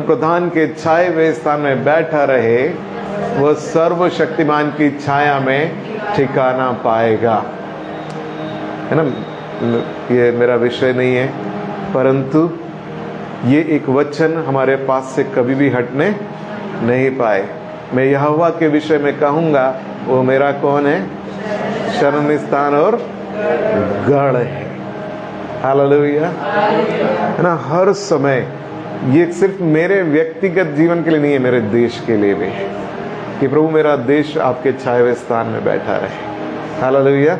प्रधान के छाए हुए स्थान में बैठा रहे, वह सर्वशक्तिमान की छाया में ठिकाना पाएगा। है ना, ये मेरा विषय नहीं है, परंतु ये एक वचन हमारे पास से कभी भी हटने नहीं पाए। मैं यहोवा के विषय में कहूँगा, वो मेरा कौन है? शरण स्थान और गढ़ है। हालेलुया। है ना, हर समय ये सिर्फ मेरे व्यक्तिगत जीवन के लिए नहीं है, मेरे देश के लिए भी है कि प्रभु मेरा देश आपके छाए हुए स्थान में बैठा रहे। Hallelujah,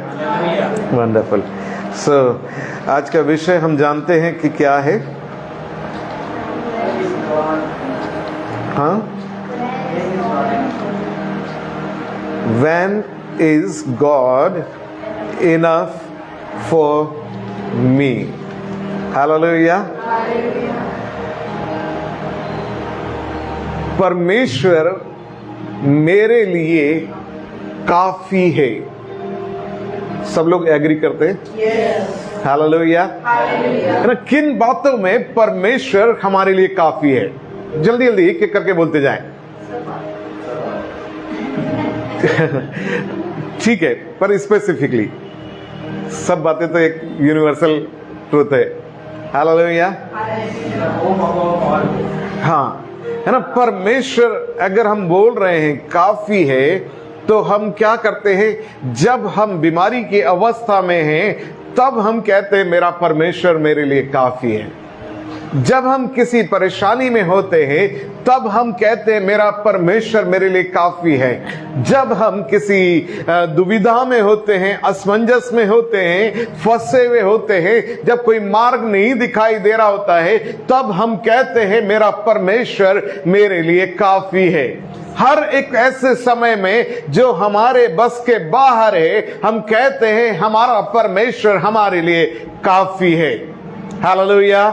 wonderful. सो आज का विषय हम जानते हैं कि क्या है। हाँ, When is God enough for me? Hallelujah. परमेश्वर मेरे लिए काफी है। सब लोग एग्री करते हैं? हालेलुया। है ना, किन बातों में परमेश्वर हमारे लिए काफी है? जल्दी जल्दी एक एक करके बोलते जाएं। ठीक है, पर स्पेसिफिकली सब बातें तो एक यूनिवर्सल ट्रूथ है। हालेलुया। हाँ, है ना, परमेश्वर अगर हम बोल रहे हैं काफी है, तो हम क्या करते हैं? जब हम बीमारी की अवस्था में हैं, तब हम कहते हैं मेरा परमेश्वर मेरे लिए काफी है। जब हम किसी परेशानी में होते हैं, तब हम कहते हैं मेरा परमेश्वर मेरे लिए काफी है। जब हम किसी दुविधा में होते हैं, असमंजस में होते हैं, फंसे हुए होते हैं, जब कोई मार्ग नहीं दिखाई दे रहा होता है, तब हम कहते हैं मेरा परमेश्वर मेरे लिए काफी है। हर एक ऐसे समय में जो हमारे बस के बाहर है, हम कहते हैं हमारा परमेश्वर हमारे लिए काफी है। हालेलुया।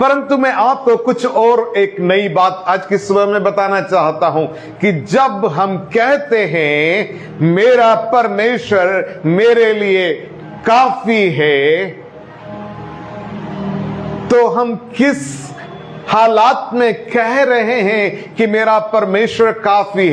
परंतु मैं आपको कुछ और एक नई बात आज की सुबह में बताना चाहता हूं कि जब हम कहते हैं मेरा परमेश्वर मेरे लिए काफी है, तो हम किस हालात में कह रहे हैं कि मेरा परमेश्वर काफी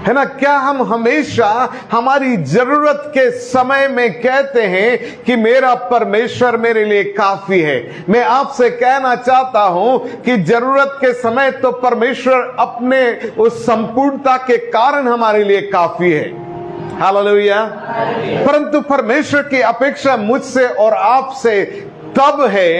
है ना? क्या हम हमेशा हमारी जरूरत के समय में कहते हैं कि मेरा परमेश्वर मेरे लिए काफी है? मैं आपसे कहना चाहता हूं कि जरूरत के समय तो परमेश्वर अपने उस संपूर्णता के कारण हमारे लिए काफी है। हालेलुया। परंतु परमेश्वर की अपेक्षा मुझसे और आपसे तब है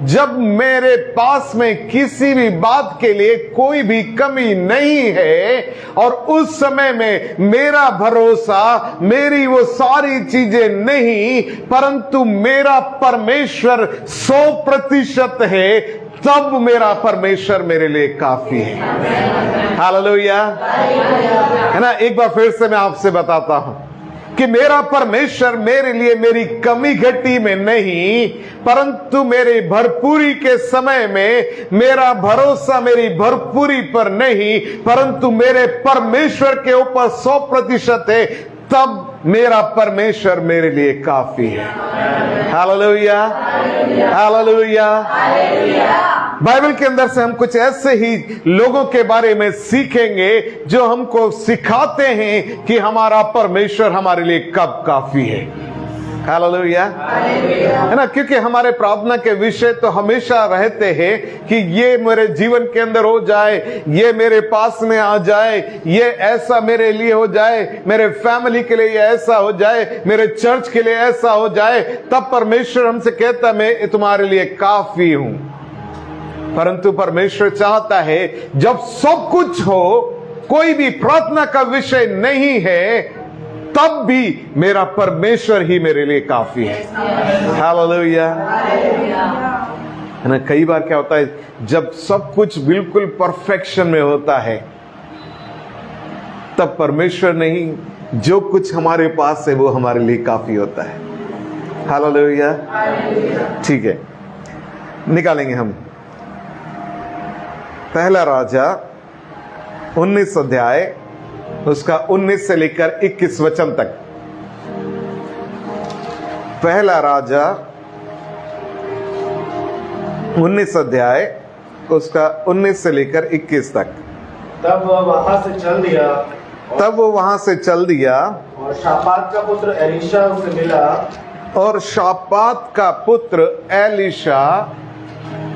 जब मेरे पास में किसी भी बात के लिए कोई भी कमी नहीं है, और उस समय में मेरा भरोसा, मेरी वो सारी चीजें नहीं, परंतु मेरा परमेश्वर 100% है, तब मेरा परमेश्वर मेरे लिए काफी है। हालेलुया। है ना, एक बार फिर से मैं आपसे बताता हूं कि मेरा परमेश्वर मेरे लिए मेरी कमी घटी में नहीं, परंतु मेरी भरपूरी के समय में मेरा भरोसा मेरी भरपूरी पर नहीं, परंतु मेरे परमेश्वर के ऊपर 100% है, तब मेरा परमेश्वर मेरे लिए काफी है। Hallelujah, hallelujah. बाइबल के अंदर से हम कुछ ऐसे ही लोगों के बारे में सीखेंगे जो हमको सिखाते हैं कि हमारा परमेश्वर हमारे लिए कब काफी है। हालेलुया। है ना, क्योंकि हमारे प्रार्थना के विषय तो हमेशा रहते हैं कि ये मेरे जीवन के अंदर हो जाए, ये मेरे पास में आ जाए, ये ऐसा मेरे लिए हो जाए, मेरे फैमिली के लिए ऐसा हो जाए, मेरे चर्च के लिए ऐसा हो जाए, तब परमेश्वर हमसे कहता मैं तुम्हारे लिए काफी हूं। परंतु परमेश्वर चाहता है जब सब कुछ हो, कोई भी प्रार्थना का विषय नहीं है, तब भी मेरा परमेश्वर ही मेरे लिए काफी है। हालेलुया। है ना, कई बार क्या होता है जब सब कुछ बिल्कुल परफेक्शन में होता है, तब परमेश्वर नहीं, जो कुछ हमारे पास है वो हमारे लिए काफी होता है। हालेलुया। ठीक है, निकालेंगे हम पहला राजा 19 अध्याय उसका 19 से लेकर 21 वचन तक। पहला राजा 19 अध्याय उसका 19 से लेकर 21 तक। तब वह वहां से चल दिया तब वो वहां से चल दिया और शापात का पुत्र एलीशा उसे मिला, और शापात का पुत्र एलीशा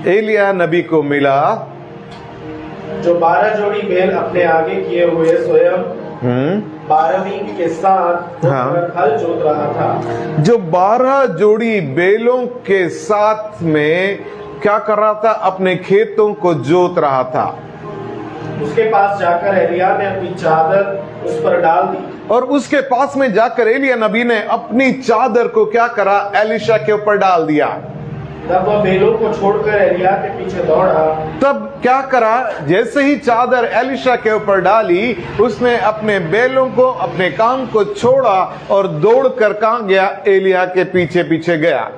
एलिया नबी को मिला, जो 12 जोड़ी बैल अपने आगे किए हुए स्वयं 12वीं के साथ हल जोत रहा था। जो 12 जोड़ी बैलों के साथ में क्या कर रहा था? अपने खेतों को जोत रहा था। उसके पास जाकर एलिया ने अपनी चादर उस पर डाल दी, और उसके पास में जाकर एलिया नबी ने अपनी चादर को क्या करा? एलीशा के ऊपर डाल दिया। तब वह बैलों को छोड़कर एलिया के पीछे दौड़ा। तब क्या करा? जैसे ही चादर एलीशा के ऊपर डाली, उसने अपने बैलों को, अपने काम को छोड़ा और दौड़कर कहां गया? एलिया के पीछे पीछे गया।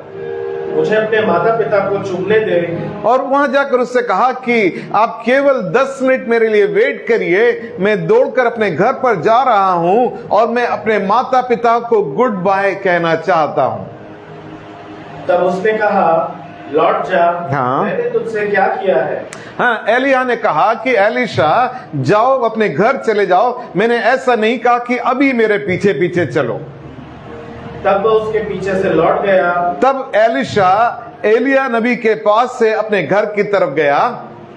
मुझे अपने माता पिता को चुनने दे, और वहां जाकर उससे कहा कि आप केवल 10 मिनट मेरे लिए वेट करिए, मैं दौड़कर अपने घर पर जा रहा हूं और मैं अपने माता पिता को गुड बाय कहना चाहता हूं। तब उसने कहा, लौट जा, हाँ। मैंने तुझसे क्या किया है? हाँ, एलिया ने कहा कि एलीशा जाओ, अपने घर चले जाओ, मैंने ऐसा नहीं कहा कि अभी मेरे पीछे पीछे चलो। तब वह उसके पीछे से लौट गया। तब एलीशा एलिया नबी के पास से अपने घर की तरफ गया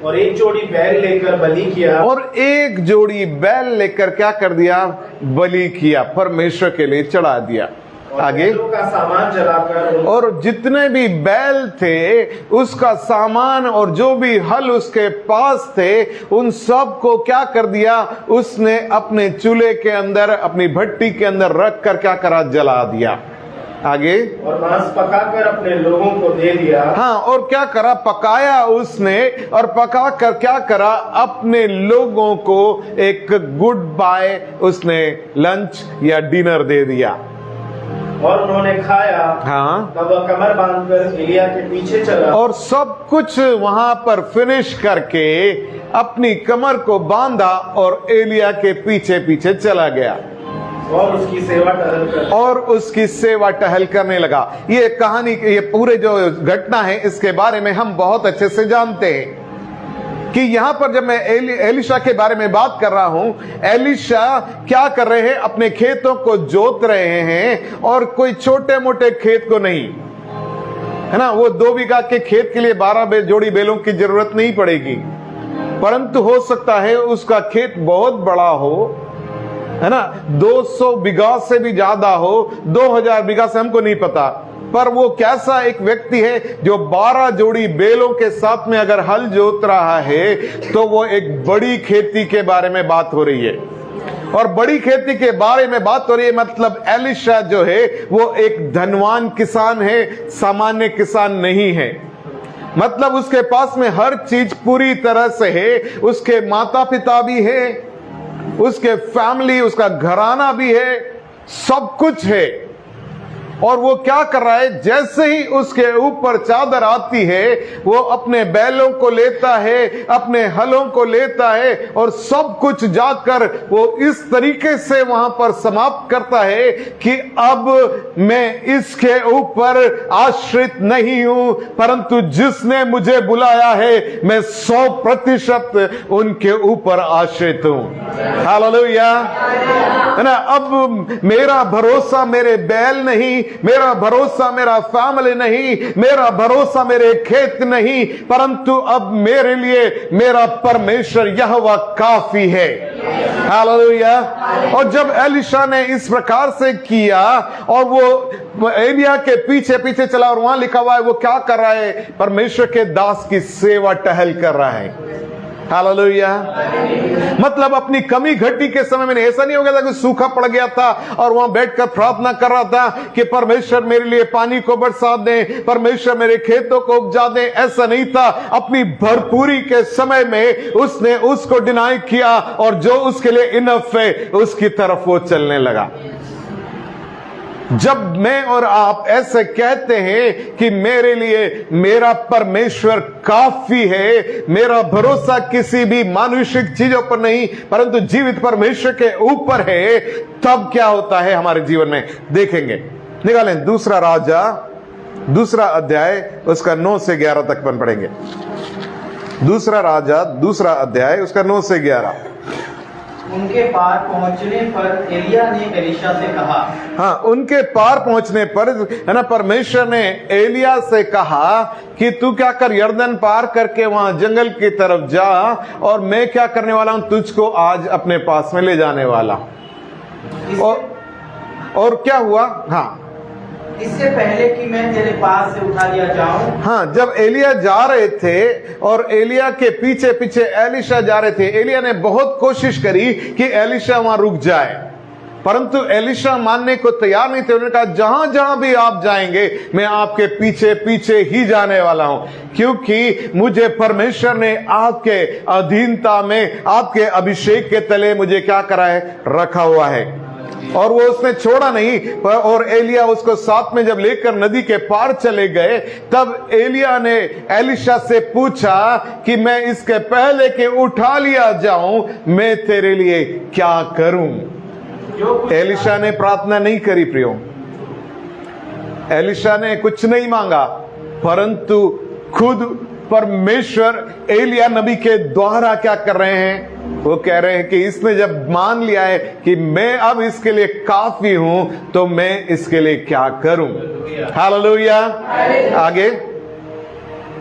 और एक जोड़ी बैल लेकर बलि किया। और एक जोड़ी बैल लेकर क्या कर दिया? बलि किया, परमेश्वर के लिए चढ़ा दिया। आगे, का सामान जलाकर, और जितने भी बैल थे उसका सामान और जो भी हल उसके पास थे, उन सब को क्या कर दिया? उसने अपने चूल्हे के अंदर, अपनी भट्टी के अंदर रख कर क्या करा? जला दिया। आगे, और मांस पकाकर अपने लोगों को दे दिया। हाँ, और क्या करा? पकाया उसने, और पका कर क्या करा? अपने लोगों को एक गुड बाय उसने लंच या डिनर दे दिया। और उन्होंने खाया। हाँ, तब वह कमर बांधकर एलिया के पीछे चला, और सब कुछ वहां पर फिनिश करके अपनी कमर को बांधा और एलिया के पीछे पीछे चला गया और उसकी सेवा टहल करने लगा। ये कहानी, ये पूरे जो घटना है, इसके बारे में हम बहुत अच्छे से जानते हैं कि यहां पर जब मैं एलीशा के बारे में बात कर रहा हूं, एलीशा क्या कर रहे हैं? अपने खेतों को जोत रहे हैं, और कोई छोटे मोटे खेत को नहीं, है ना। वो 2 बीघा के खेत के लिए 12 जोड़ी बैलों की जरूरत नहीं पड़ेगी, परंतु हो सकता है उसका खेत बहुत बड़ा हो, है ना, 200 बीघा से भी ज्यादा हो, 2000 बीघा से हमको नहीं पता, पर वो कैसा एक व्यक्ति है जो 12 जोड़ी बैलों के साथ में अगर हल जोत रहा है, तो वो एक बड़ी खेती के बारे में बात हो रही है। और बड़ी खेती के बारे में बात हो रही है, मतलब एलीशा जो है वो एक धनवान किसान है, सामान्य किसान नहीं है। मतलब उसके पास में हर चीज पूरी तरह से है, उसके माता पिता भी है, उसके फैमिली, उसका घराना भी है, सब कुछ है। और वो क्या कर रहा है? जैसे ही उसके ऊपर चादर आती है, वो अपने बैलों को लेता है, अपने हलों को लेता है, और सब कुछ जाकर वो इस तरीके से वहां पर समाप्त करता है कि अब मैं इसके ऊपर आश्रित नहीं हूं, परंतु जिसने मुझे बुलाया है, मैं 100% उनके ऊपर आश्रित हूं। हालेलुया, है ना। अब मेरा भरोसा मेरे बैल नहीं, मेरा भरोसा मेरा फैमिली नहीं, मेरा भरोसा मेरे खेत नहीं, परंतु अब मेरे लिए मेरा परमेश्वर यहोवा काफी है। हालेलुया। और जब एलीशा ने इस प्रकार से किया और वो एलिया के पीछे पीछे चला, और वहां लिखा हुआ है वो क्या कर रहा है? परमेश्वर के दास की सेवा टहल कर रहा है। हालेलुया। मतलब अपनी कमी घटी के समय में ऐसा नहीं हो गया था कि सूखा पड़ गया था और वहां बैठकर प्रार्थना कर रहा था कि परमेश्वर मेरे लिए पानी को बरसा दे, परमेश्वर मेरे खेतों को उपजा दे। ऐसा नहीं था। अपनी भरपूरी के समय में उसने उसको डिनाई किया, और जो उसके लिए इनफ है उसकी तरफ वो चलने लगा। जब मैं और आप ऐसे कहते हैं कि मेरे लिए मेरा परमेश्वर काफी है, मेरा भरोसा किसी भी मानुषिक चीजों पर नहीं परंतु जीवित परमेश्वर के ऊपर है, तब क्या होता है हमारे जीवन में? देखेंगे। निकालें दूसरा राजा दूसरा अध्याय उसका 9 से 11 तक अपन पढ़ेंगे। दूसरा राजा दूसरा अध्याय उसका 9 से 11। उनके पार पहुंचने पर एलिया ने एलीशा से कहा। हाँ, उनके पार पहुंचने पर है ना, परमेश्वर ने एलिया से कहा कि तू क्या कर, यरदन पार करके वहां जंगल की तरफ जा, और मैं क्या करने वाला हूं, तुझको आज अपने पास में ले जाने वाला हूं। और क्या हुआ? हाँ, इससे पहले कि मैं तेरे पास से उठा लिया जाऊं। हाँ, जब एलिया जा रहे थे और एलिया के पीछे पीछे एलीशा जा रहे थे, एलिया ने बहुत कोशिश करी कि एलीशा वहां रुक जाए, परंतु एलीशा मानने को तैयार नहीं थे। उन्होंने कहा जहां जहां भी आप जाएंगे मैं आपके पीछे पीछे ही जाने वाला हूं, क्योंकि मुझे परमेश्वर ने आपके अधीनता में, आपके अभिषेक के तले मुझे क्या करा है, रखा हुआ है। और वो उसने छोड़ा नहीं। और एलिया उसको साथ में जब लेकर नदी के पार चले गए, तब एलिया ने एलीशा से पूछा कि मैं इसके पहले कि उठा लिया जाऊं, मैं तेरे लिए क्या करूं? एलीशा ने प्रार्थना नहीं करी प्रियो, एलीशा ने कुछ नहीं मांगा, परंतु खुद परमेश्वर एलिया नबी के द्वारा क्या कर रहे हैं, वो कह रहे हैं कि इसने जब मान लिया है कि मैं अब इसके लिए काफी हूं, तो मैं इसके लिए क्या करूं। हालेलुया। आगे,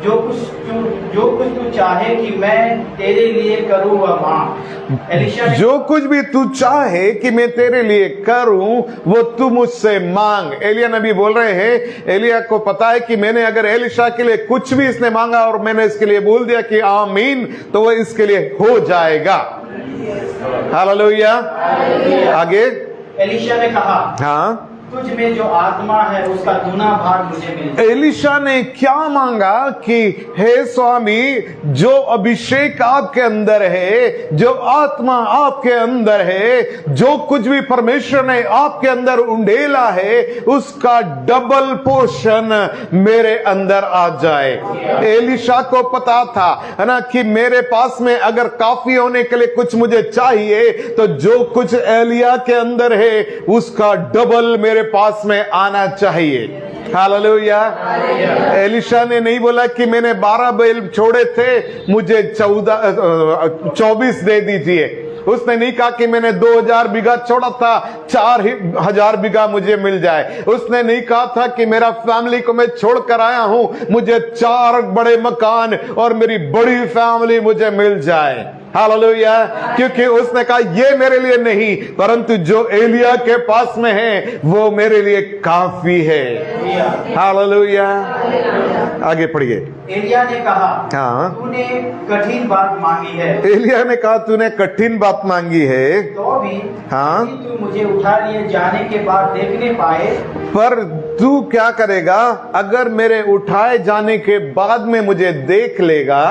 जो कुछ तू चाहे कि मैं तेरे लिए करूं वह मांग। एलीशा ने जो कुछ भी तू चाहे कि मैं तेरे लिए करूं वो तू मुझसे मांग। एलिया नबी बोल रहे हैं, एलिया को पता है कि मैंने अगर एलीशा के लिए कुछ भी इसने मांगा और मैंने इसके लिए बोल दिया कि आमीन, तो वो इसके लिए हो जाएगा। हालेलुया। आगे, एलीशा ने कहा, हाँ, तुझ में जो आत्मा है उसका दूना भाग मुझे मिल जाए। एलीशा ने क्या मांगा कि हे स्वामी, जो अभिषेक आपके अंदर है, जो आत्मा आपके अंदर है, जो कुछ भी परमेश्वर ने आपके अंदर उंडेला है, उसका डबल पोर्शन मेरे अंदर आ जाए। एलीशा को पता था है ना कि मेरे पास में अगर काफी होने के लिए कुछ मुझे चाहिए, तो जो कुछ एलिया के अंदर है उसका डबल मेरे पास में आना चाहिए। हालेलुया। एलीशा ने नहीं बोला कि मैंने 12 बैल छोड़े थे, मुझे 24 दे दीजिए। उसने नहीं कहा कि मैंने 2000 बीघा छोड़ा था, 4000 बीघा मुझे मिल जाए। उसने नहीं कहा था कि मेरा फैमिली को मैं छोड़ कर आया हूं, मुझे 4 बड़े मकान और मेरी बड़ी फैमिली मुझे मिल जाए। हालेलुया। क्योंकि उसने कहा ये मेरे लिए नहीं, परंतु जो एलिया के पास में है वो मेरे लिए काफी है। हालेलुया। आगे पढ़िए। एलिया ने कहा, हाँ, तूने कठिन बात मांगी है। एलिया ने कहा तूने कठिन बात मांगी है, तो भी हाँ, यदि तू मुझे उठा लिए जाने के बाद देखने पाए, पर तू क्या करेगा, अगर मेरे उठाए जाने के बाद में मुझे देख लेगा,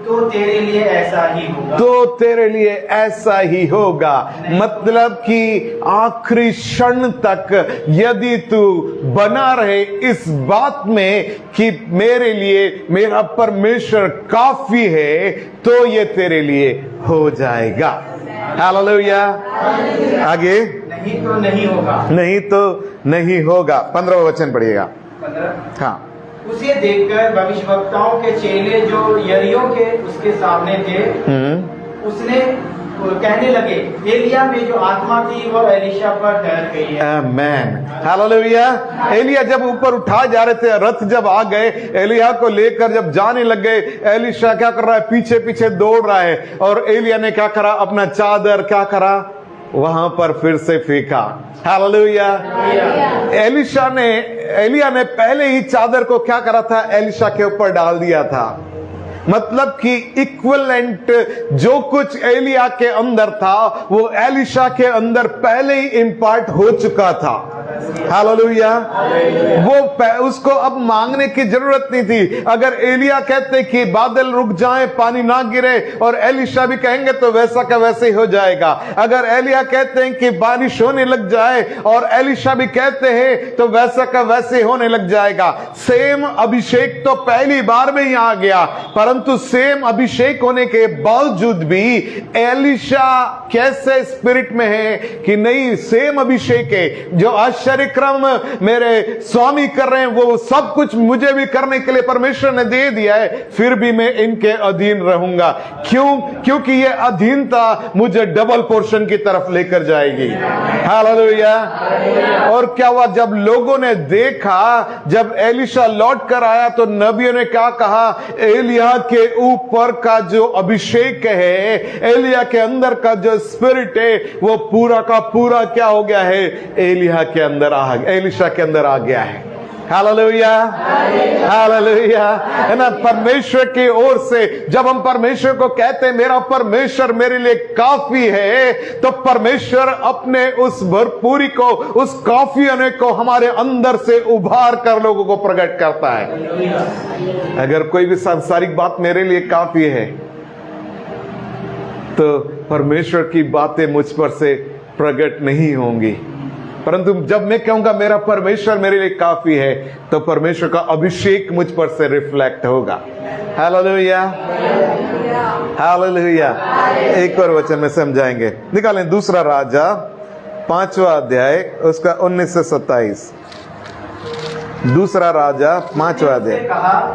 तो तेरे लिए ऐसा ही होगा। तो तेरे लिए ऐसा ही होगा। मतलब कि आखिरी क्षण तक यदि तू बना रहे इस बात में कि मेरे लिए मेरा परमेश्वर काफी है, तो ये तेरे लिए हो जाएगा। हालेलुया। आगे, नहीं तो नहीं होगा। नहीं तो नहीं होगा। 15वां वचन पढ़िएगा। 15। हाँ, उसे देखकर भविष्यवक्ताओं के चेले जो यरीहो के उसके सामने थे, उसने कहने लगे, एलिया में जो आत्मा थी वो एलीशा पर ठहर गई है। आमेन। हालेलुया। एलिया जब ऊपर उठा जा रहे थे, रथ जब आ गए, एलिया को लेकर जब जाने लग गए, एलीशा क्या कर रहा है, पीछे पीछे दौड़ रहा है। और एलिया ने क्या करा, अपना चादर क्या करा, वहां पर फिर से फेंका। हालेलुया। एलिया ने पहले ही चादर को क्या करा था, एलीशा के ऊपर डाल दिया था। मतलब कि इक्विवेलेंट जो कुछ एलिया के अंदर था वो एलीशा के अंदर पहले ही इंपार्ट हो चुका था। हालेलुया। वो उसको अब मांगने की जरूरत नहीं थी। अगर एलिया कहते कि बादल रुक जाए, पानी ना गिरे, और एलीशा भी कहेंगे तो वैसा का वैसे ही हो जाएगा। अगर एलिया कहते हैं कि बारिश होने लग जाए और एलीशा भी कहते हैं तो वैसा का वैसे होने लग जाएगा। सेम अभिषेक तो पहली बार में ही आ गया, परंतु सेम अभिषेक होने के बावजूद भी एलीशा कैसे स्पिरिट में है कि नहीं, सेम अभिषेक है। जो आश्चर्य आश्चर्य क्रम मेरे स्वामी कर रहे हैं, वो सब कुछ मुझे भी करने के लिए परमेश्वर ने दे दिया है, फिर भी मैं इनके अधीन रहूंगा। क्यों? क्योंकि ये अधीनता मुझे डबल पोर्शन की तरफ लेकर जाएगी। हालेलुया। और क्या हुआ? जब लोगों ने देखा, जब एलीशा लौट कर आया तो नबियों ने क्या कहा? एलिया के ऊपर का जो अभिषेक है, एलिया के अंदर का जो स्पिरिट है, वो पूरा का पूरा क्या हो गया है? एलिया के अंदर एलीशा के अंदर आ गया है। Hallelujah, hallelujah. है ना? परमेश्वर की ओर से जब हम परमेश्वर को कहते हैं मेरा परमेश्वर मेरे लिए काफी है, तो परमेश्वर अपने उस भरपूरी को, उस काफी होने को हमारे अंदर से उभार कर लोगों को प्रकट करता है। अगर कोई भी सांसारिक बात मेरे लिए काफी है, तो परमेश्वर की बातें मुझ पर से प्रकट नहीं होंगी। परंतु जब मैं कहूंगा मेरा परमेश्वर मेरे लिए काफी है, तो परमेश्वर का अभिषेक मुझ पर से रिफ्लेक्ट होगा। Hallelujah, hallelujah. एक और वचन में समझाएंगे। निकालें दूसरा राजा 5वां अध्याय, उसका 19 से 27। दूसरा राजा 5वां अध्याय।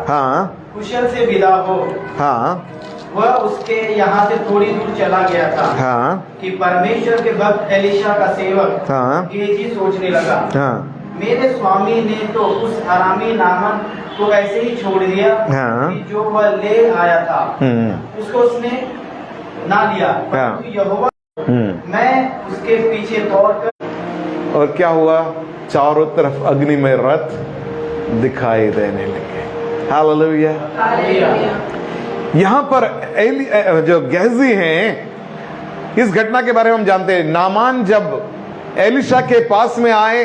हाँ, कुशल से विदा हो। हाँ, वह उसके यहाँ से थोड़ी दूर चला गया था। हाँ, कि परमेश्वर के भक्त एलीशा का सेवक हाँ, गेजी सोचने लगा, हाँ, मेरे स्वामी ने तो उस अरामी नामन को ऐसे ही छोड़ दिया, हाँ, कि जो वह ले आया था उसको उसने ना लिया, परंतु यहोवा मैं उसके पीछे दौड़कर। और क्या हुआ? चारों तरफ अग्नि में रथ दिखाई देने लगे। हालेलुया। यहां पर जो गेहजी हैं, इस घटना के बारे में हम जानते हैं। नामान जब एलीशा के पास में आए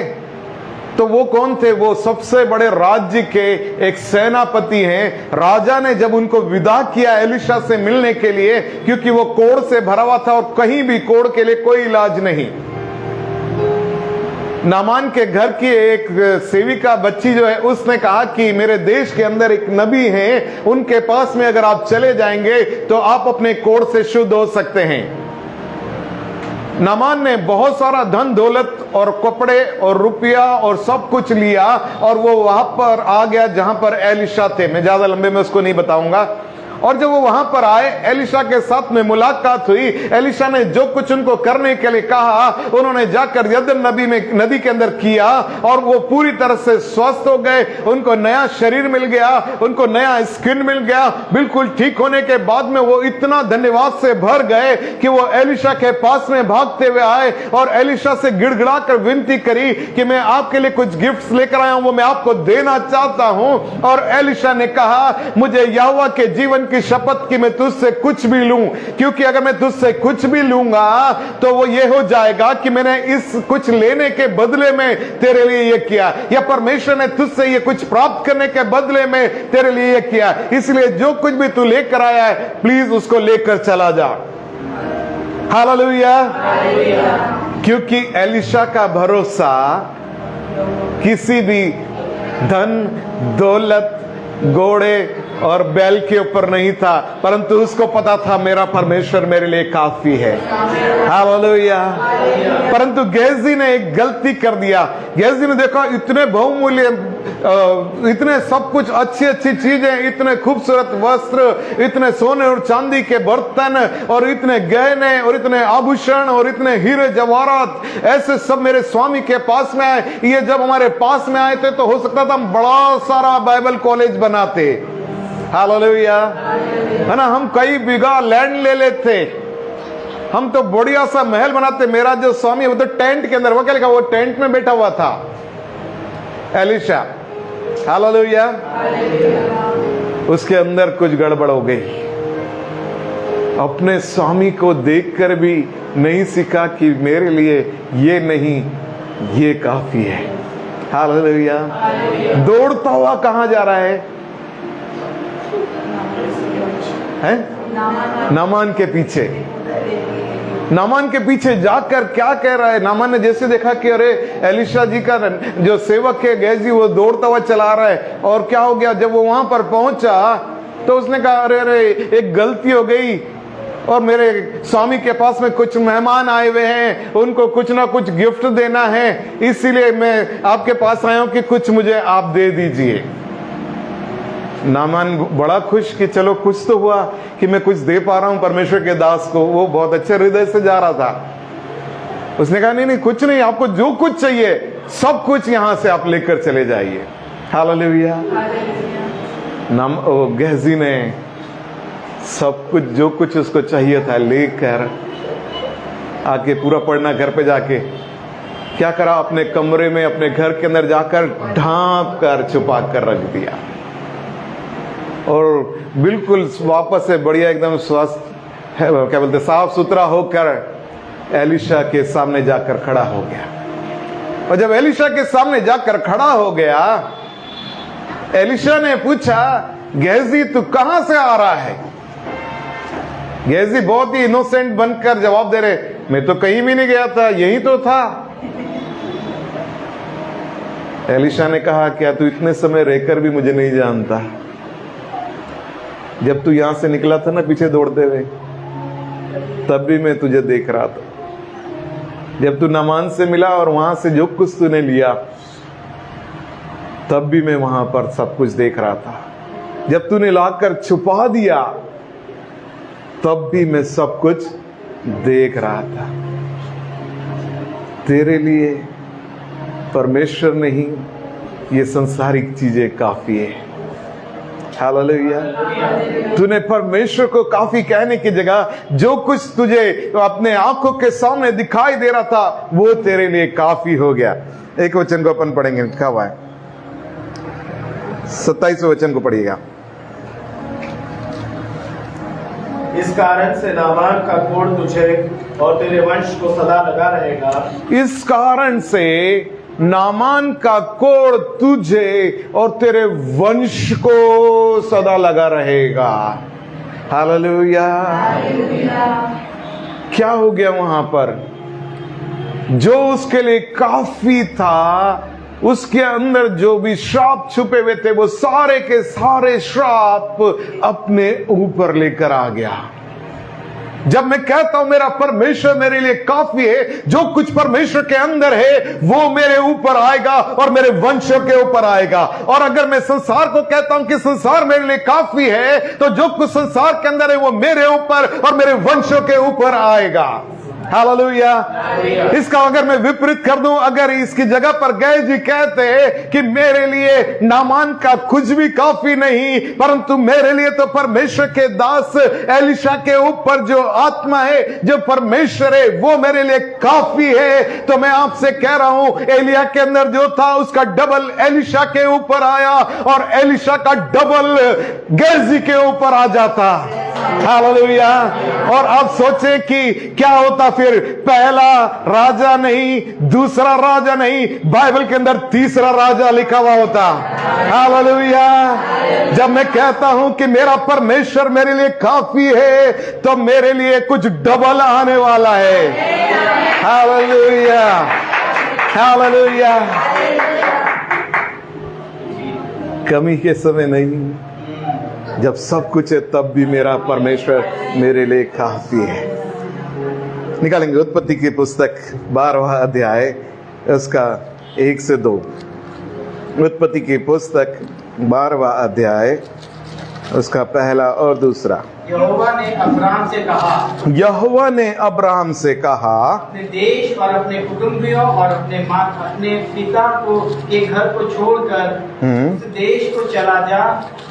तो वो कौन थे? वो सबसे बड़े राज्य के एक सेनापति हैं। राजा ने जब उनको विदा किया एलीशा से मिलने के लिए, क्योंकि वो कोढ़ से भरा हुआ था और कहीं भी कोढ़ के लिए कोई इलाज नहीं। नामान के घर की एक सेविका बच्ची जो है, उसने कहा कि मेरे देश के अंदर एक नबी हैं, उनके पास में अगर आप चले जाएंगे तो आप अपने कोढ़ से शुद्ध हो सकते हैं। नामान ने बहुत सारा धन दौलत और कपड़े और रुपया और सब कुछ लिया और वो वहां पर आ गया जहां पर एलीशा थे। मैं ज्यादा लंबे में उसको नहीं बताऊंगा। और जब वो वहां पर आए, एलीशा के साथ में मुलाकात हुई। एलीशा ने जो कुछ उनको करने के लिए कहा, उन्होंने जाकर यरदन नदी के अंदर किया और वो पूरी तरह से स्वस्थ हो गए। उनको नया शरीर मिल गया, उनको नया स्किन मिल गया। बिल्कुल ठीक होने के बाद में वो इतना धन्यवाद से भर गए कि वो एलीशा के पास में भागते हुए आए और एलीशा से गिड़गिड़ा कर विनती करी कि मैं आपके लिए कुछ गिफ्ट्स लेकर आया हूं, वो मैं आपको देना चाहता हूं। और एलीशा ने कहा, मुझे यहोवा के जीवन की शपथ कि मैं तुझसे कुछ भी लूं, क्योंकि अगर मैं तुझसे कुछ भी लूंगा तो वो ये हो जाएगा कि मैंने इस कुछ लेने के बदले में तेरे लिए ये किया, या परमेश्वर ने तुझसे ये कुछ प्राप्त करने के बदले में तेरे लिए ये किया। इसलिए जो कुछ भी तू लेकर आया है, प्लीज उसको लेकर चला जा। हालेलुया। क्योंकि एलीशा का भरोसा किसी भी धन दौलत घोड़े और बैल के ऊपर नहीं था, परंतु उसको पता था मेरा परमेश्वर मेरे लिए काफी है। हालेलुया। परंतु गेहजी ने एक गलती कर दिया। गेहजी ने देखा इतने बहुमूल्य, इतने सब कुछ अच्छी अच्छी चीजें, इतने खूबसूरत वस्त्र, इतने सोने और चांदी के बर्तन और इतने गहने और इतने आभूषण और इतने हीरे जवाहरात, ऐसे सब मेरे स्वामी के पास में आए। ये जब हमारे पास में आए थे तो हो सकता था हम बड़ा सारा बाइबल कॉलेज बनाते। हालेलुया। है ना? हम कई बीघा लैंड ले लेते, हम तो बढ़िया सा महल बनाते। मेरा जो स्वामी वो तो टेंट के अंदर, वो क्या लिखा, वो टेंट में बैठा हुआ था एलीशा। हालेलुया। उसके अंदर कुछ गड़बड़ हो गई। अपने स्वामी को देखकर भी नहीं सीखा कि मेरे लिए ये नहीं, ये काफी है। हालेलुया। दौड़ता हुआ कहां जा रहा है? नामान के पीछे। नामान के पीछे जाकर क्या कह रहा है? नामान ने जैसे देखा कि अरे एलीशा जी का जो सेवक है गेहजी, वो दौड़ता हुआ चला रहा है। और क्या हो गया? जब वो वहां पर पहुंचा तो उसने कहा अरे अरे एक गलती हो गई, और मेरे स्वामी के पास में कुछ मेहमान आए हुए हैं, उनको कुछ ना कुछ गिफ्ट देना है, इसीलिए मैं आपके पास आया हूं कि कुछ मुझे आप दे दीजिए। नामान बड़ा खुश कि चलो कुछ तो हुआ कि मैं कुछ दे पा रहा हूं परमेश्वर के दास को। वो बहुत अच्छे हृदय से जा रहा था। उसने कहा नहीं नहीं कुछ नहीं, आपको जो कुछ चाहिए सब कुछ यहां से आप लेकर चले जाइए। हालेलुया। गेहजी ने सब कुछ जो कुछ उसको चाहिए था लेकर आके पूरा पढ़ना घर पे जाके क्या करा, अपने कमरे में अपने घर के अंदर जाकर ढांप कर छुपा कर रख दिया और बिल्कुल वापस से बढ़िया एकदम स्वस्थ क्या बोलते साफ सुथरा होकर एलिशा के सामने जाकर खड़ा हो गया। और जब एलिशा के सामने जाकर खड़ा हो गया, एलिशा ने पूछा, गेहजी तू कहां से आ रहा है? गेहजी बहुत ही इनोसेंट बनकर जवाब दे रहे, मैं तो कहीं भी नहीं गया था, यही तो था। एलिशा ने कहा, क्या तू इतने समय रहकर भी मुझे नहीं जानता? जब तू यहां से निकला था ना पीछे दौड़ते हुए, तब भी मैं तुझे देख रहा था। जब तू नामान से मिला और वहां से जो कुछ तूने लिया, तब भी मैं वहां पर सब कुछ देख रहा था। जब तूने लाकर छुपा दिया, तब भी मैं सब कुछ देख रहा था। तेरे लिए परमेश्वर नहीं, ये संसारिक चीजें काफी है। हालेलुया। तूने परमेश्वर को काफी कहने की जगह जो कुछ तुझे अपने आंखों के सामने दिखाई दे रहा था, वो तेरे लिए काफी हो गया। एक वचन को अपन पढ़ेंगे, लिखा हुआ है 27वें वचन को पढ़िएगा। इस कारण से नामान का कोढ़ तुझे और तेरे वंश को सदा लगा रहेगा। इस कारण से नामान का कोढ़ तुझे और तेरे वंश को सदा लगा रहेगा। हालेलुया। क्या हो गया वहां पर? जो उसके लिए काफी था, उसके अंदर जो भी श्राप छुपे हुए थे, वो सारे के सारे श्राप अपने ऊपर लेकर आ गया। जब मैं कहता हूं मेरा परमेश्वर मेरे लिए काफी है, जो कुछ परमेश्वर के अंदर है वो मेरे ऊपर आएगा और मेरे वंशों के ऊपर आएगा। और अगर मैं संसार को कहता हूं कि संसार मेरे लिए काफी है, तो जो कुछ संसार के अंदर है वो मेरे ऊपर और मेरे वंशों के ऊपर आएगा। हालेलुया। इसका अगर मैं विपरीत कर दूं, अगर इसकी जगह पर गेहजी कहते हैं कि मेरे लिए नामान का कुछ भी काफी नहीं, परंतु मेरे लिए तो परमेश्वर के दास एलिशा के ऊपर जो आत्मा है, जो परमेश्वर है, वो मेरे लिए काफी है, तो मैं आपसे कह रहा हूं एलिया के अंदर जो था उसका डबल एलिशा के ऊपर आया और एलिशा का डबल गेहजी के ऊपर आ जाता। हालेलुया। और अब सोचे कि क्या होता फिर, पहला राजा नहीं, दूसरा राजा नहीं, बाइबल के अंदर तीसरा राजा लिखा हुआ होता। हालेलुया। जब मैं कहता हूं कि मेरा परमेश्वर मेरे लिए काफी है, तो मेरे लिए कुछ डबल आने वाला है। हालेलुया। हालेलुया। कमी के समय नहीं, जब सब कुछ है तब भी मेरा परमेश्वर मेरे लिए काफी है। निकालेंगे उत्पत्ति की पुस्तक 12वां अध्याय, उसका 1 से 2। उत्पत्ति की पुस्तक 12वां अध्याय, उसका पहला और दूसरा। यहोवा ने अब्राम से कहा, यहोवा ने अब्राहम से कहा, अपने देश और अपने कुटुंबियों और अपने पिता को के घर को छोड़कर उस देश को चला जा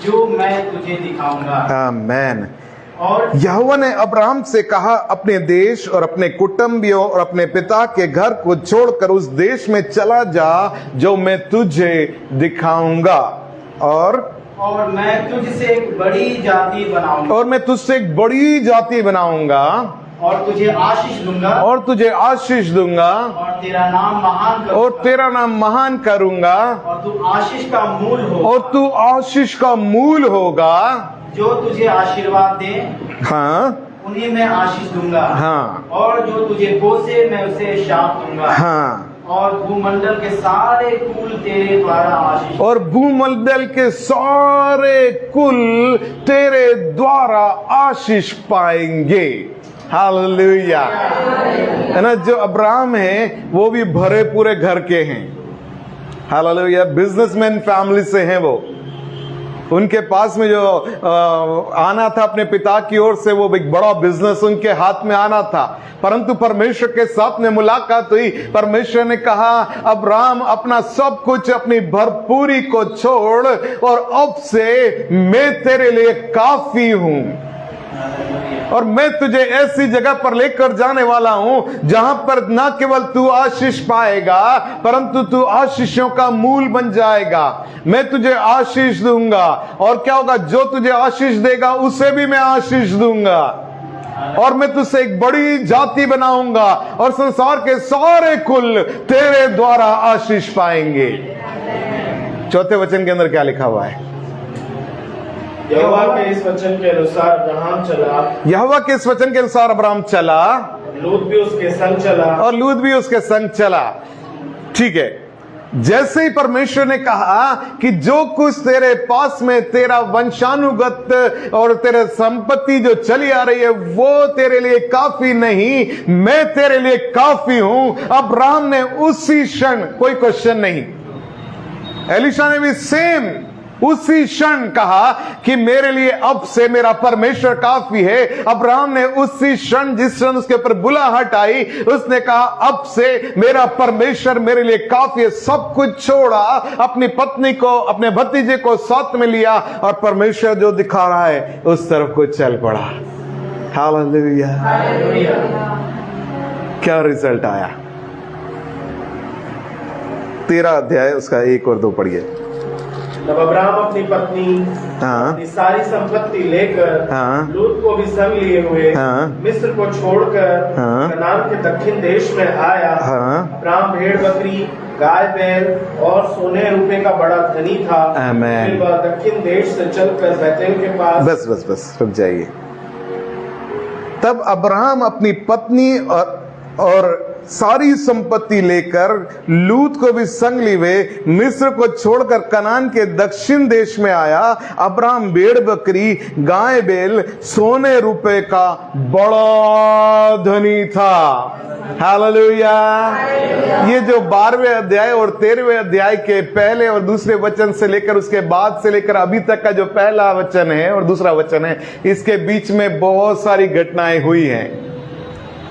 जो मैं तुझे दिखाऊंगा। आमीन। और यहोवा ने अब्राहम से कहा, अपने देश और अपने कुटुंबियों और अपने पिता के घर को छोड़कर उस देश में चला जा जो मैं तुझे दिखाऊंगा, और मैं तुझसे एक बड़ी जाति बनाऊंगा, और मैं तुझसे एक बड़ी जाति बनाऊंगा, और तुझे आशीष दूंगा, और तुझे आशीष दूंगा, और तेरा नाम महान करूंगा, और तेरा नाम महान करूंगा, और तू आशीष का मूल हो, और तू आशीष का मूल होगा। जो तुझे आशीर्वाद दे, हाँ उन्हें मैं आशीष दूंगा, हाँ और जो तुझे कोसे मैं उसे शाप दूंगा। हाँ। और भूमंडल के सारे कुल तेरे द्वारा आशीष और भूमंडल के सारे कुल तेरे द्वारा आशीष पाएंगे। हालेलुया। है ना, जो अब्राहम है वो भी भरे पूरे घर के हैं। हालेलुया। बिजनेसमैन फैमिली से हैं वो। उनके पास में जो आना था अपने पिता की ओर से, वो एक बड़ा बिजनेस उनके हाथ में आना था। परंतु परमेश्वर के साथ में मुलाकात हुई। परमेश्वर ने कहा, अब्राहम अपना सब कुछ, अपनी भरपूरी को छोड़ और अब से मैं तेरे लिए काफी हूं और मैं तुझे ऐसी जगह पर लेकर जाने वाला हूं जहां पर न केवल तू आशीष पाएगा परंतु तू आशीषों का मूल बन जाएगा। मैं तुझे आशीष दूंगा और क्या होगा, जो तुझे आशीष देगा उसे भी मैं आशीष दूंगा और मैं तुझसे एक बड़ी जाति बनाऊंगा और संसार के सारे कुल तेरे द्वारा आशीष पाएंगे। चौथे वचन के अंदर क्या लिखा हुआ है? यहोवा के इस वचन के अनुसार अब्राहम चला, यहोवा के इस वचन के अनुसार अब्राहम चला, लूत भी उसके संग चला और लूत भी उसके संग चला। ठीक है, जैसे ही परमेश्वर ने कहा कि जो कुछ तेरे पास में तेरा वंशानुगत और तेरे संपत्ति जो चली आ रही है वो तेरे लिए काफी नहीं, मैं तेरे लिए काफी हूं, अब्राहम ने उसी क्षण, कोई क्वेश्चन नहीं, एलीशा ने भी सेम उसी क्षण कहा कि मेरे लिए अब से मेरा परमेश्वर काफी है। अब्राहम ने उसी क्षण, जिस क्षण उसके ऊपर बुलाहट आई, उसने कहा अब से मेरा परमेश्वर मेरे लिए काफी है। सब कुछ छोड़ा, अपनी पत्नी को, अपने भतीजे को साथ में लिया और परमेश्वर जो दिखा रहा है उस तरफ को चल पड़ा। हालेलुया। क्या रिजल्ट आया? 13 अध्याय उसका 1 और 2 पढ़िए। तब अब्राहम अपनी पत्नी, अपनी सारी संपत्ति लेकर, लूत को भी संग लिए हुए, मिस्र को छोड़कर कनान के दक्षिण देश में आया। अब्राहम भेड़ बकरी, गाय बैल और सोने रुपए का बड़ा धनी था। फिर वह दक्षिण देश से चलकर बैतूल के पास। बस रुक जाइए। तब अब्राहम अपनी पत्नी और सारी संपत्ति लेकर लूत को भी संग लिए मिस्र को छोड़कर कनान के दक्षिण देश में आया। अब्राहम भेड़ बकरी, गाय बैल, सोने रुपए का बड़ा धनी था। हालेलुया। ये जो 12वें अध्याय और 13वें अध्याय के पहले और दूसरे वचन से लेकर उसके बाद से लेकर अभी तक का जो पहला वचन है और दूसरा वचन है, इसके बीच में बहुत सारी घटनाएं हुई हैं।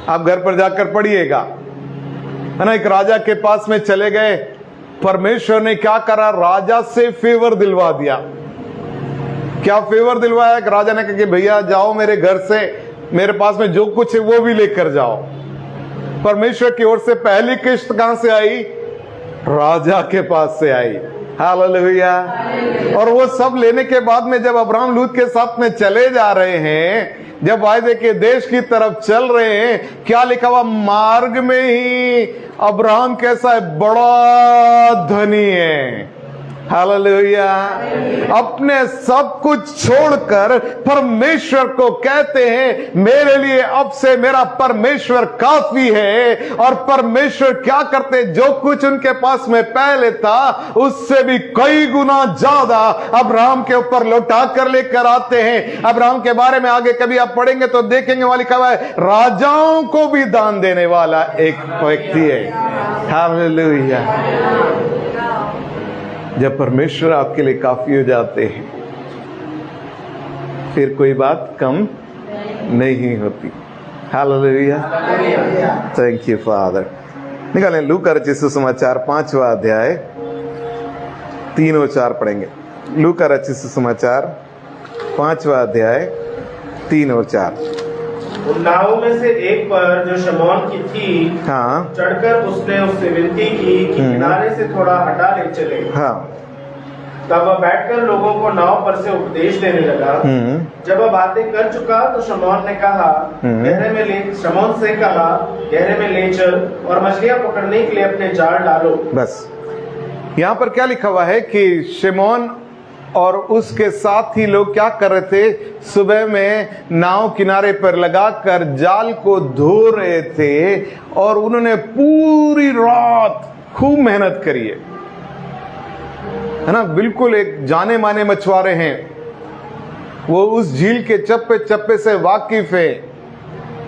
आप घर पर जाकर पढ़िएगा, है ना। एक राजा के पास में चले गए, परमेश्वर ने क्या करा, राजा से फेवर दिलवा दिया। क्या फेवर दिलवाया? कि राजा ने कहा कि भैया जाओ मेरे घर से, मेरे पास में जो कुछ है वो भी लेकर जाओ। परमेश्वर की ओर से पहली किश्त कहां से आई? राजा के पास से आई। हालेलुया। और वो सब लेने के बाद में जब अब्राहम लूत के साथ में चले जा रहे हैं, जब वायदे के देश की तरफ चल रहे हैं, क्या लिखा हुआ? मार्ग में ही अब्राहम कैसा है? बड़ा धनी है। हालेलुया। अपने सब कुछ छोड़कर परमेश्वर को कहते हैं मेरे लिए अब से मेरा परमेश्वर काफी है। और परमेश्वर क्या करते? जो कुछ उनके पास में पहले था उससे भी कई गुना ज्यादा अब्राहम के ऊपर लौटा कर लेकर आते हैं। अब्राहम के बारे में आगे कभी आप पढ़ेंगे तो देखेंगे, वाली लिखा है राजाओं को भी दान देने वाला एक व्यक्ति है। हालेलुया। जब परमेश्वर आपके लिए काफी हो जाते हैं फिर कोई बात कम नहीं होती। हालेलुया। Thank you father. निकालें लूका रचित सुसमाचार 5वां अध्याय 3 और 4 पढ़ेंगे। लूका रचित सुसमाचार 5वां अध्याय 3 और 4। उन नावों में से एक पर जो शमौन की थी, चढ़कर उसने उससे विनती की कि किनारे से थोड़ा हटा ले चले। तब वह बैठकर लोगों को नाव पर से उपदेश देने लगा। जब वह बातें कर चुका तो शमौन से कहा गहरे में ले चल और मछलियां पकड़ने के लिए अपने जाल डालो। बस यहाँ पर क्या लिखा हुआ है कि शिमोन और उसके साथ ही लोग क्या कर रहे थे, सुबह में नाव किनारे पर लगाकर जाल को धो रहे थे और उन्होंने पूरी रात खूब मेहनत करी है ना। बिल्कुल एक जाने माने मछुआरे हैं, वो उस झील के चप्पे चप्पे से वाकिफ है,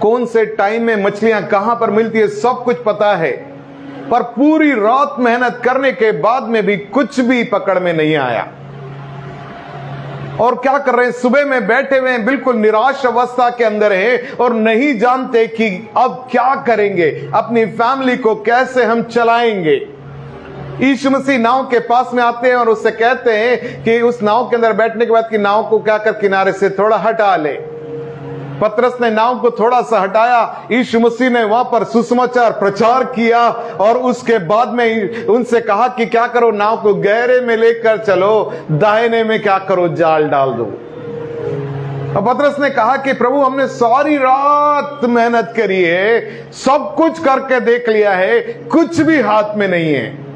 कौन से टाइम में मछलियां कहां पर मिलती है सब कुछ पता है, पर पूरी रात मेहनत करने के बाद में भी कुछ भी पकड़ में नहीं आया। और क्या कर रहे हैं, सुबह में बैठे हुए हैं, बिल्कुल निराश अवस्था के अंदर है और नहीं जानते कि अब क्या करेंगे, अपनी फैमिली को कैसे हम चलाएंगे। यीशु मसीह नाव के पास में आते हैं और उससे कहते हैं कि उस नाव के अंदर बैठने के बाद कि नाव को क्या कर किनारे से थोड़ा हटा ले। पतरस ने नाव को थोड़ा सा हटाया, यीशु मसीह ने वहां पर सुसमाचार प्रचार किया और उसके बाद में उनसे कहा कि क्या करो, नाव को गहरे में लेकर चलो, दाहिने में क्या करो, जाल डाल दो। अब पतरस ने कहा कि प्रभु हमने सारी रात मेहनत करी है, सब कुछ करके देख लिया है, कुछ भी हाथ में नहीं है,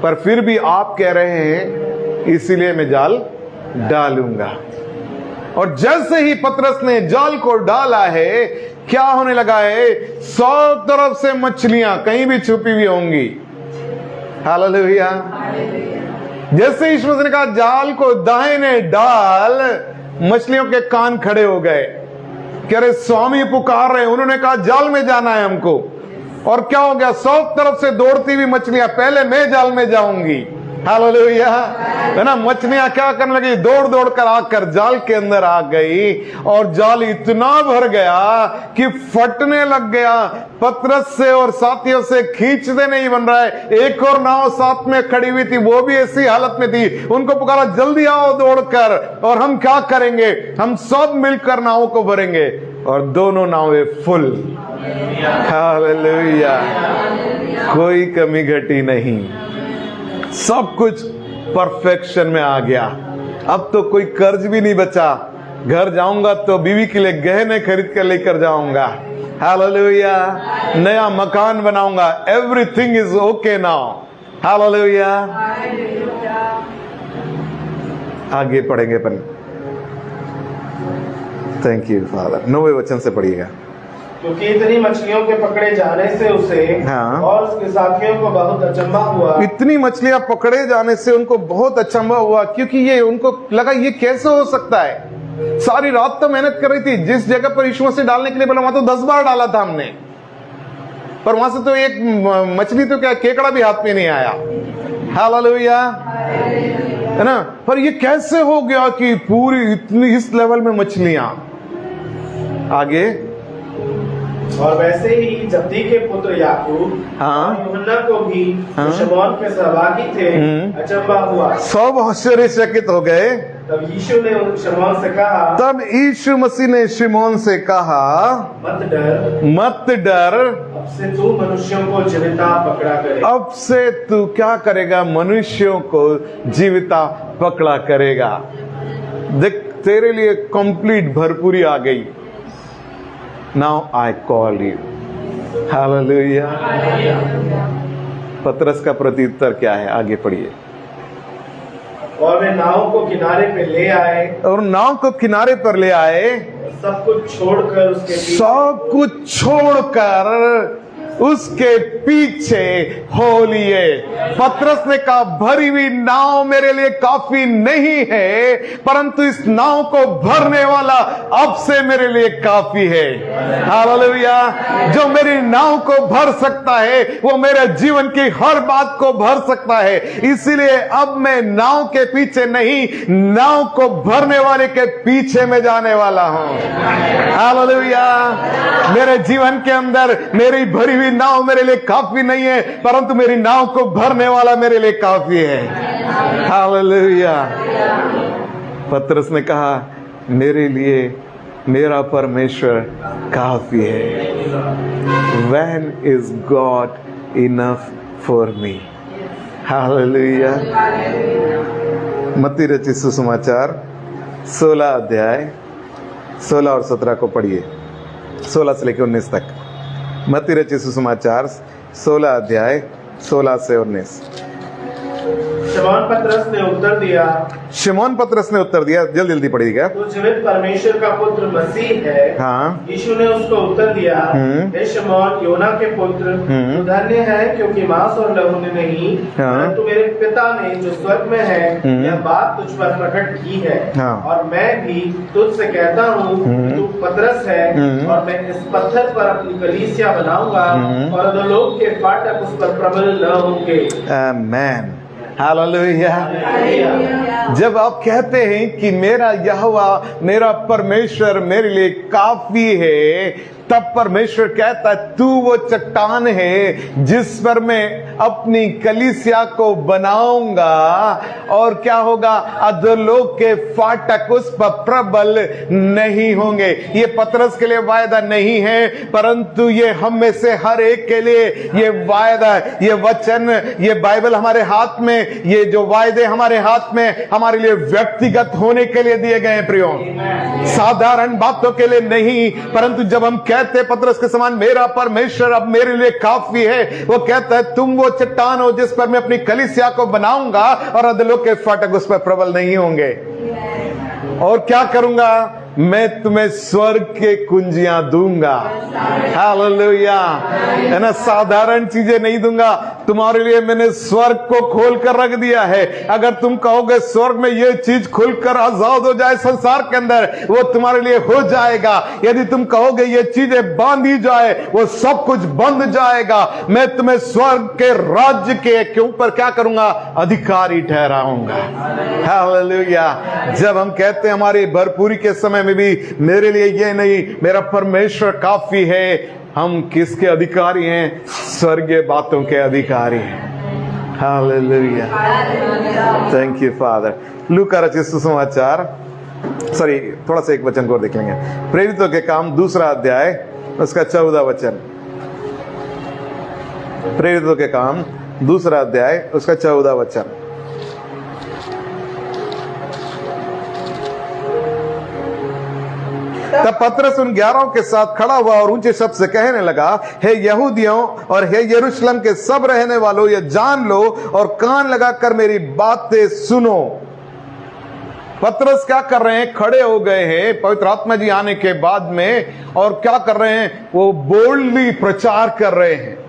पर फिर भी आप कह रहे हैं इसीलिए मैं जाल डालूंगा। और जैसे ही पतरस ने जाल को डाला है, क्या होने लगा है, 100 तरफ से मछलियां कहीं भी छुपी हुई होंगी। हालेलुया। जैसे यीशु मसीह ने कहा जाल को दाहिने डाल, मछलियों के कान खड़े हो गए कि अरे स्वामी पुकार रहे हैं। उन्होंने कहा जाल में जाना है हमको, और क्या हो गया, 100 तरफ से दौड़ती हुई मछलियां, पहले मैं जाल में जाऊंगी। हालेलुया, है ना। मछलियां क्या करने लगी, दौड़ दौड़ कर आकर जाल के अंदर आ गई और जाल इतना भर गया कि फटने लग गया। पतरस से और साथियों से खींचते नहीं बन रहा है। एक और नाव साथ में खड़ी हुई थी, वो भी ऐसी हालत में थी। उनको पुकारा जल्दी आओ दौड़कर, और हम क्या करेंगे, हम सब मिलकर नाव को भरेंगे, और दोनों नावें फुल। हालेलुया, कोई कमी घटी नहीं, सब कुछ परफेक्शन में आ गया। अब तो कोई कर्ज भी नहीं बचा, घर जाऊंगा तो बीवी के लिए गहने खरीद कर लेकर जाऊंगा। हालेलुया, नया मकान बनाऊंगा, everything is okay now. Hallelujah. आगे पढ़ेंगे अपन। Thank you father. 9वें वचन से पढ़िएगा। क्योंकि इतनी मछलियों के पकड़े जाने से उसे और उसके साथियों को बहुत अचंभा हुआ। इतनी मछलियां पकड़े जाने से उनको बहुत अचंभा हुआ, क्योंकि ये उनको लगा ये कैसे हो सकता है। सारी रात तो मेहनत कर रही थी, जिस जगह पर यीशु मसीह डालने के लिए बोला वहां तो 10 बार डाला था हमने, पर वहां से तो एक मछली तो क्या केकड़ा भी हाथ में नहीं आया। हालेलुया, है ना। पर ये कैसे हो गया कि पूरी इतनी इस लेवल में मछलियां। आगे, और वैसे ही जब्दी के पुत्र याकूब और यूहन्ना को भी शमौन के सहभागी थे अचंभा हुआ। सब आश्चर्यचकित हो गए। तब यीशु ने शमौन से कहा, तब यीशु मसीह ने शिमोन से कहा, मत डर, मत डर, अब से तू मनुष्यों को जीविता पकड़ा करेगा। अब से तू क्या करेगा, मनुष्यों को जीविता पकड़ा करेगा। देख, तेरे लिए कंप्लीट भरपूरी आ गई। Now I call you. Hallelujah. पतरस का प्रत्युत्तर क्या है, आगे पढ़िए। और वे नाव को किनारे पे ले आए, और नाव को किनारे पर ले आए, सब कुछ छोड़कर उसके पीछे, सब कुछ छोड़कर उसके पीछे हो लिए। पतरस ने कहा भरी हुई नाव मेरे लिए काफी नहीं है, परंतु इस नाव को भरने वाला अब से मेरे लिए काफी है। हालेलुया। जो मेरी नाव को भर सकता है वो मेरे जीवन की हर बात को भर सकता है। इसीलिए अब मैं नाव के पीछे नहीं, नाव को भरने वाले के पीछे में जाने वाला हूं। हालेलुया। मेरे जीवन के अंदर मेरी भरी हुई नाव मेरे लिए काफी नहीं है, परंतु मेरी नाव को भरने वाला मेरे लिए काफी है। हालेलुया। पतरस ने कहा मेरे लिए मेरा परमेश्वर काफी है। When is God enough for me? Hallelujah. मत्ती रचित सुसमाचार 16 अध्याय 16 और 17 को पढ़िए, 16 से लेकर 19 तक। मत्ती रचित सुसमाचार 16 अध्याय 16 से 19। शमौन पतरस ने उत्तर दिया, शिमोन पतरस ने उत्तर दिया, जल्दी जल्दी पढ़िएगा। तू जीवित परमेश्वर का पुत्र मसीह है। हाँ। यीशु ने उसको उत्तर दिया, हे शमौन योना के पुत्र, तू धन्य है क्योंकि मांस और लहू ने नहीं, परंतु मेरे पिता ने जो स्वर्ग में है यह बात तुझ पर प्रकट की है। और मैं भी तुझसे कहता हूँ कि तू पतरस है और मैं इस पत्थर पर अपनी कलीसिया बनाऊंगा और अधोलोक के फाटक उस पर प्रबल न होंगे। आमेन, हालेलुया। जब आप कहते हैं कि मेरा यहोवा, मेरा परमेश्वर मेरे लिए काफी है, तब परमेश्वर कहता है तू वो चट्टान है जिस पर मैं अपनी कलीसिया को बनाऊंगा और क्या होगा, अधोलोक के फाटक उस पर प्रबल नहीं होंगे। ये पतरस के लिए वायदा नहीं है, परंतु ये हम में से हर एक के लिए ये वायदा है। ये वचन, ये बाइबल हमारे हाथ में, ये जो वायदे हमारे हाथ में हमारे लिए व्यक्तिगत होने के लिए दिए गए हैं प्रियो, साधारण बातों के लिए नहीं। परंतु जब हम कहते पतरस के समान मेरा परमेश्वर अब मेरे लिए काफी है, वो कहता है तुम वो चट्टान हो जिस पर मैं अपनी कलीसिया को बनाऊंगा और अधोलोक के फाटक उस पर प्रबल नहीं होंगे। और क्या करूंगा, मैं तुम्हें स्वर्ग के कुंजियां दूंगा। हालेलुया, है ना, साधारण चीजें नहीं दूंगा, तुम्हारे लिए मैंने स्वर्ग को खोल कर रख दिया है। अगर तुम कहोगे स्वर्ग में ये चीज खुलकर आजाद हो जाए संसार के अंदर, वो तुम्हारे लिए हो जाएगा। यदि तुम कहोगे ये चीजें बांधी जाए, वो सब कुछ बंध जाएगा। मैं तुम्हें स्वर्ग के राज्य के ऊपर क्या करूंगा, अधिकारी ठहराऊंगा। हालेलुया। जब हम कहते हैं हमारी भरपूरी के समय में भी मेरे लिए ये नहीं, मेरा परमेश्वर काफी है, हम किसके अधिकारी हैं, स्वर्गीय बातों के अधिकारी हैं। Hallelujah, thank you father. लूका रचित सुसमाचार, सॉरी थोड़ा सा एक वचन को देख लेंगे। प्रेरितों के काम 2 अध्याय उसका 14 वचन। प्रेरितों के काम 2 अध्याय उसका 14 वचन। तब पतरस उन 11 के साथ खड़ा हुआ और ऊंचे शब्द से कहने लगा, हे यहूदियों और हे यरूशलेम के सब रहने वालों, ये जान लो और कान लगाकर मेरी बातें सुनो। पतरस क्या कर रहे हैं, खड़े हो गए हैं पवित्र आत्मा जी आने के बाद में, और क्या कर रहे हैं, वो बोल्डली प्रचार कर रहे हैं।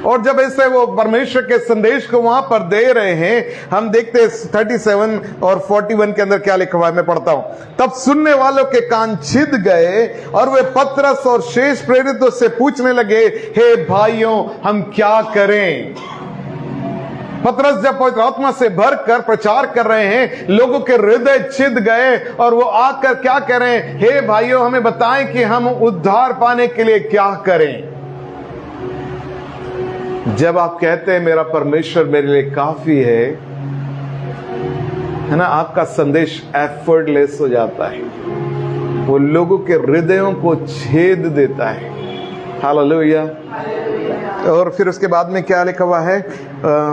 और जब ऐसे वो परमेश्वर के संदेश को वहां पर दे रहे हैं, हम देखते हैं 37 और 41 के अंदर क्या लिखा हुआ है, मैं पढ़ता हूं। तब सुनने वालों के कान छिद गए और वे पतरस और शेष प्रेरितों से पूछने लगे, हे भाइयों हम क्या करें। पतरस जब पवित्र आत्मा से भरकर प्रचार कर रहे हैं, लोगों के हृदय छिद गए और वो आकर क्या कह रहे हैं, हे भाइयों हमें बताएं कि हम उद्धार पाने के लिए क्या करें। जब आप कहते हैं मेरा परमेश्वर मेरे लिए काफी है ना, आपका संदेश एफर्टलेस हो जाता है, वो लोगों के हृदयों को छेद देता है। हालेलुया। और फिर उसके बाद में क्या लिखा हुआ है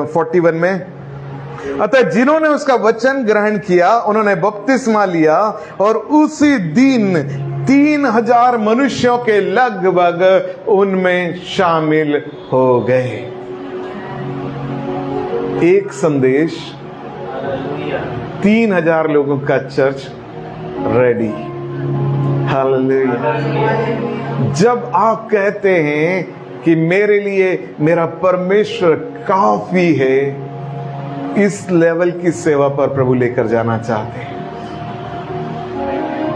41 में, अतः जिन्होंने उसका वचन ग्रहण किया उन्होंने बपतिस्मा लिया और उसी दिन 3000 मनुष्यों के लगभग उनमें शामिल हो गए। एक संदेश, 3000 लोगों का चर्च रेडी। हालेलुया। जब आप कहते हैं कि मेरे लिए मेरा परमेश्वर काफी है, इस लेवल की सेवा पर प्रभु लेकर जाना चाहते हैं।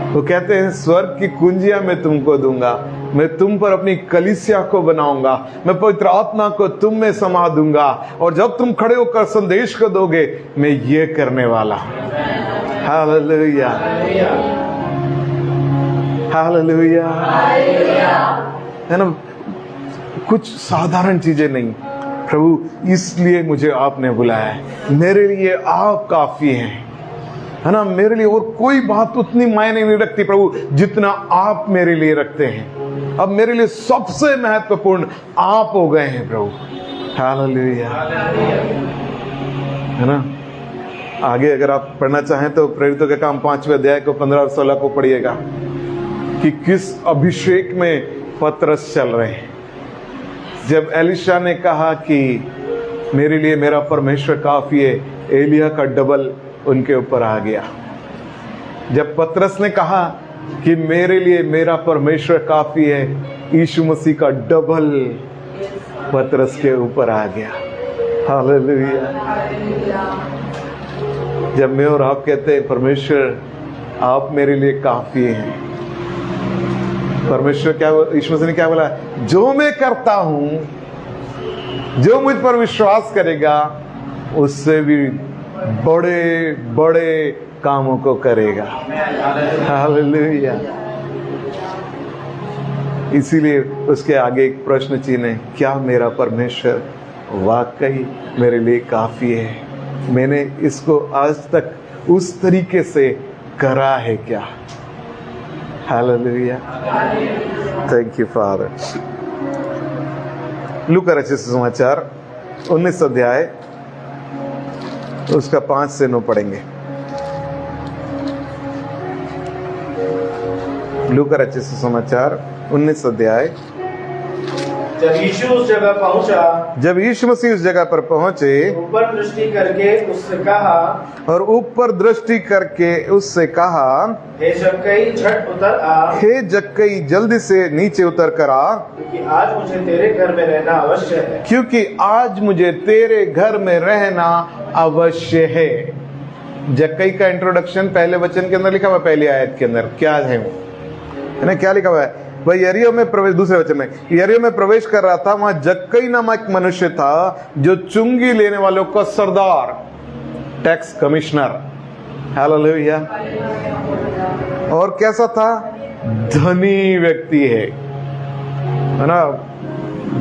वो कहते हैं स्वर्ग की कुंजियां मैं तुमको दूंगा, मैं तुम पर अपनी कलीसिया को बनाऊंगा, मैं पवित्र आत्मा को तुम में समा दूंगा, और जब तुम खड़े होकर संदेश को दोगे मैं ये करने वाला हूं। हालेलुया, हालेलुया, है ना। कुछ साधारण चीजें नहीं, प्रभु इसलिए मुझे आपने बुलाया है, मेरे लिए आप काफी हैं, है ना। मेरे लिए और कोई बात उतनी मायने नहीं रखती प्रभु जितना आप मेरे लिए रखते हैं। अब मेरे लिए सबसे महत्वपूर्ण आप हो गए हैं प्रभु। हालेलुया, है ना। आगे अगर आप पढ़ना चाहें तो प्रेरितों के काम 5वें अध्याय को 15 और 16 को पढ़िएगा कि किस अभिषेक में पतरस चल रहे हैं। जब एलिशा ने कहा कि मेरे लिए मेरा परमेश्वर काफी है, एलिया का डबल उनके ऊपर आ गया। जब पतरस ने कहा कि मेरे लिए मेरा परमेश्वर काफी है, यीशु मसीह का डबल पतरस के ऊपर आ गया। हालेलुया। जब मैं और आप कहते हैं परमेश्वर आप मेरे लिए काफी हैं, परमेश्वर क्या, यीशु मसीह ने क्या बोला, जो मैं करता हूं, जो मुझ पर विश्वास करेगा उससे भी बड़े बड़े कामों को करेगा। हालेलुया। इसीलिए उसके आगे एक प्रश्न चिन्ह है, क्या मेरा परमेश्वर वाकई मेरे लिए काफी है? मैंने इसको आज तक उस तरीके से करा है क्या? हालेलुया। Thank you father. लूका रचित सुसमाचार 19 अध्याय उसका 5 से 9 पढ़ेंगे। लूका रचित सुसमाचार 19 अध्याय। जब यीशु उस जगह पहुंचा, जब यीशु मसीह उस जगह पर पहुंचे, ऊपर दृष्टि करके उससे कहा, और ऊपर दृष्टि करके उससे कहा, हे जक्कई झट उतर आ, हे जक्कई जल्दी से नीचे उतर कर आ, क्योंकि आज मुझे तेरे घर में रहना अवश्य है। क्योंकि आज मुझे तेरे घर में रहना अवश्य है। जक्कई का इंट्रोडक्शन पहले वचन के अंदर लिखा हुआ, पहली आयत के अंदर क्या है वो, है ना? क्या लिखा हुआ है? वह यरीहो में प्रवेश, दूसरे वचन में यरीहो में प्रवेश कर रहा था। वहां जक्कई नामक मनुष्य था जो चुंगी लेने वालों का सरदार, टैक्स कमिश्नर। हालेलुया। और कैसा था? धनी व्यक्ति है ना?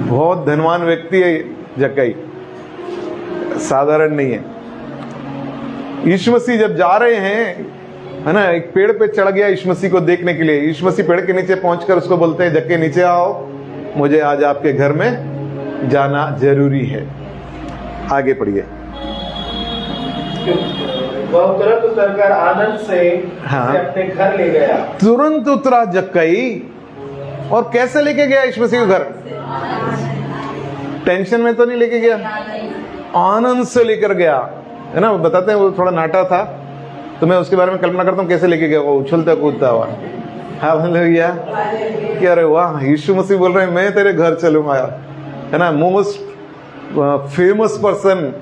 बहुत धनवान व्यक्ति है जक्कई, साधारण नहीं है। यीशु मसीह जब जा रहे हैं, है ना, एक पेड़ पे चढ़ गया यीशु मसीह को देखने के लिए। यीशु मसीह पेड़ के नीचे पहुंचकर उसको बोलते हैं, जक्कई नीचे आओ, मुझे आज आपके घर में जाना जरूरी है। आगे पढ़िए। वह तुरंत उतरकर आनंद से हाँ। उसे अपने घर ले गया। तुरंत उतरा जक्कई, और कैसे लेके गया यीशु मसीह को घर? टेंशन में तो नहीं लेके गया, आनंद से लेकर गया, है ना? बताते हैं वो थोड़ा नाटा था, तो मैं उसके बारे में कल्पना करता हूँ कैसे लेके गया, वो उछलता कूदता हुआ। हालेलुया। क्या रे वाह, यीशु मसीह बोल रहे हैं मैं तेरे घर चलूंगा, है ना? मोस्ट फेमस पर्सन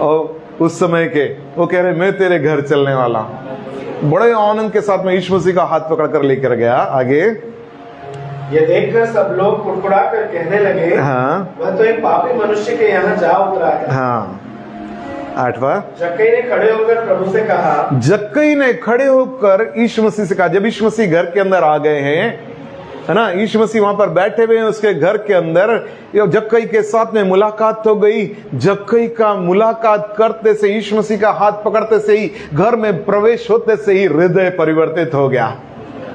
और उस समय के, वो कह रहे मैं तेरे घर चलने वाला। बड़े आनंद के साथ में यीशु मसीह का हाथ पकड़कर लेकर गया। आगे ये देखकर सब लोग कुड़कुड़ा कर कहने लगे, हाँ, वह तो एक पापी मनुष्य के यहाँ जा उतरा है। हाँ। 8वां, जक्कई ने खड़े होकर प्रभु से कहा, जक्कई ने खड़े होकर यीशु मसीह से कहा, जब यीशु मसीह घर के अंदर आ गए हैं, है ना, यीशु मसीह वहां पर बैठे हुए हैं उसके घर के अंदर, जक्कई के साथ में मुलाकात हो गई। जक्कई का मुलाकात करते से, यीशु मसीह का हाथ पकड़ते से ही, घर में प्रवेश होते से ही हृदय परिवर्तित हो गया।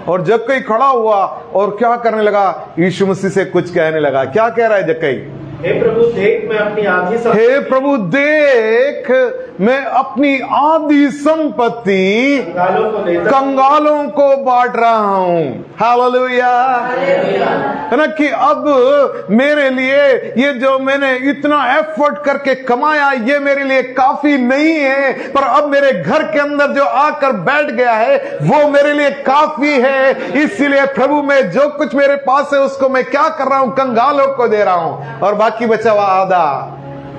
और जक्कई खड़ा हुआ और क्या करने लगा? यीशु मसीह से कुछ कहने लगा। क्या कह रहा है जक्कई? हे प्रभु देख मैं अपनी आधी संपत्ति, हे प्रभु देख मैं अपनी आधी संपत्ति कंगालों को बांट रहा हूं। हालेलुया। है ना, कि अब मेरे लिए ये जो मैंने इतना एफर्ट करके कमाया ये मेरे लिए काफी नहीं है, पर अब मेरे घर के अंदर जो आकर बैठ गया है वो मेरे लिए काफी है। इसीलिए प्रभु मैं जो कुछ मेरे पास है उसको मैं क्या कर रहा हूं? कंगालों को दे रहा हूं, और बाकी बचा हुआ आधा।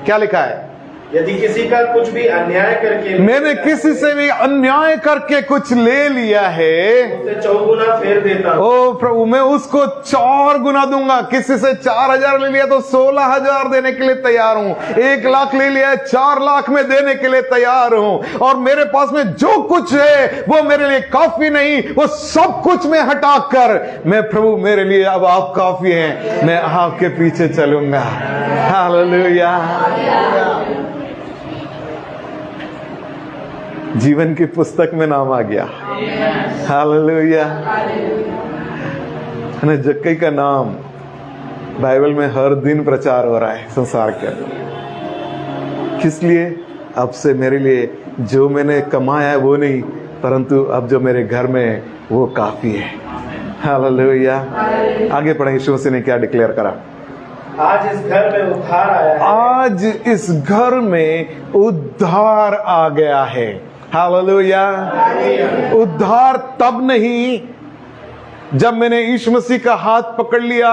क्या लिखा है? यदि किसी का कुछ भी अन्याय करके, मैंने किसी से भी अन्याय करके कुछ ले लिया है, उसे 4 गुना फेर देता हूं। ओ प्रभु मैं उसको 4 गुना दूंगा। किसी से 4,000 ले लिया तो 16,000 देने के लिए तैयार हूं। 1 लाख ले लिया 4 लाख में देने के लिए तैयार हूं। और मेरे पास में जो कुछ है वो मेरे लिए काफी नहीं, वो सब कुछ मैं हटाकर मैं प्रभु मेरे लिए अब आप काफी हैं, मैं आपके पीछे चलूंगा। हालेलुया। जीवन की पुस्तक में नाम आ गया। हालेलुया। है ना, जक्कई का नाम बाइबल में हर दिन प्रचार हो रहा है संसार के अंदर। किस लिए? अब से मेरे लिए जो मैंने कमाया है वो नहीं, परंतु अब जो मेरे घर में है वो काफी है। हालेलुया। आगे पढ़े, यीशु मसीह ने क्या डिक्लेयर करा? आज इस घर में उद्धार आया है। आज इस घर में उद्धार आ गया है। हालेलुया। उद्धार तब नहीं जब मैंने यीशु मसीह का हाथ पकड़ लिया,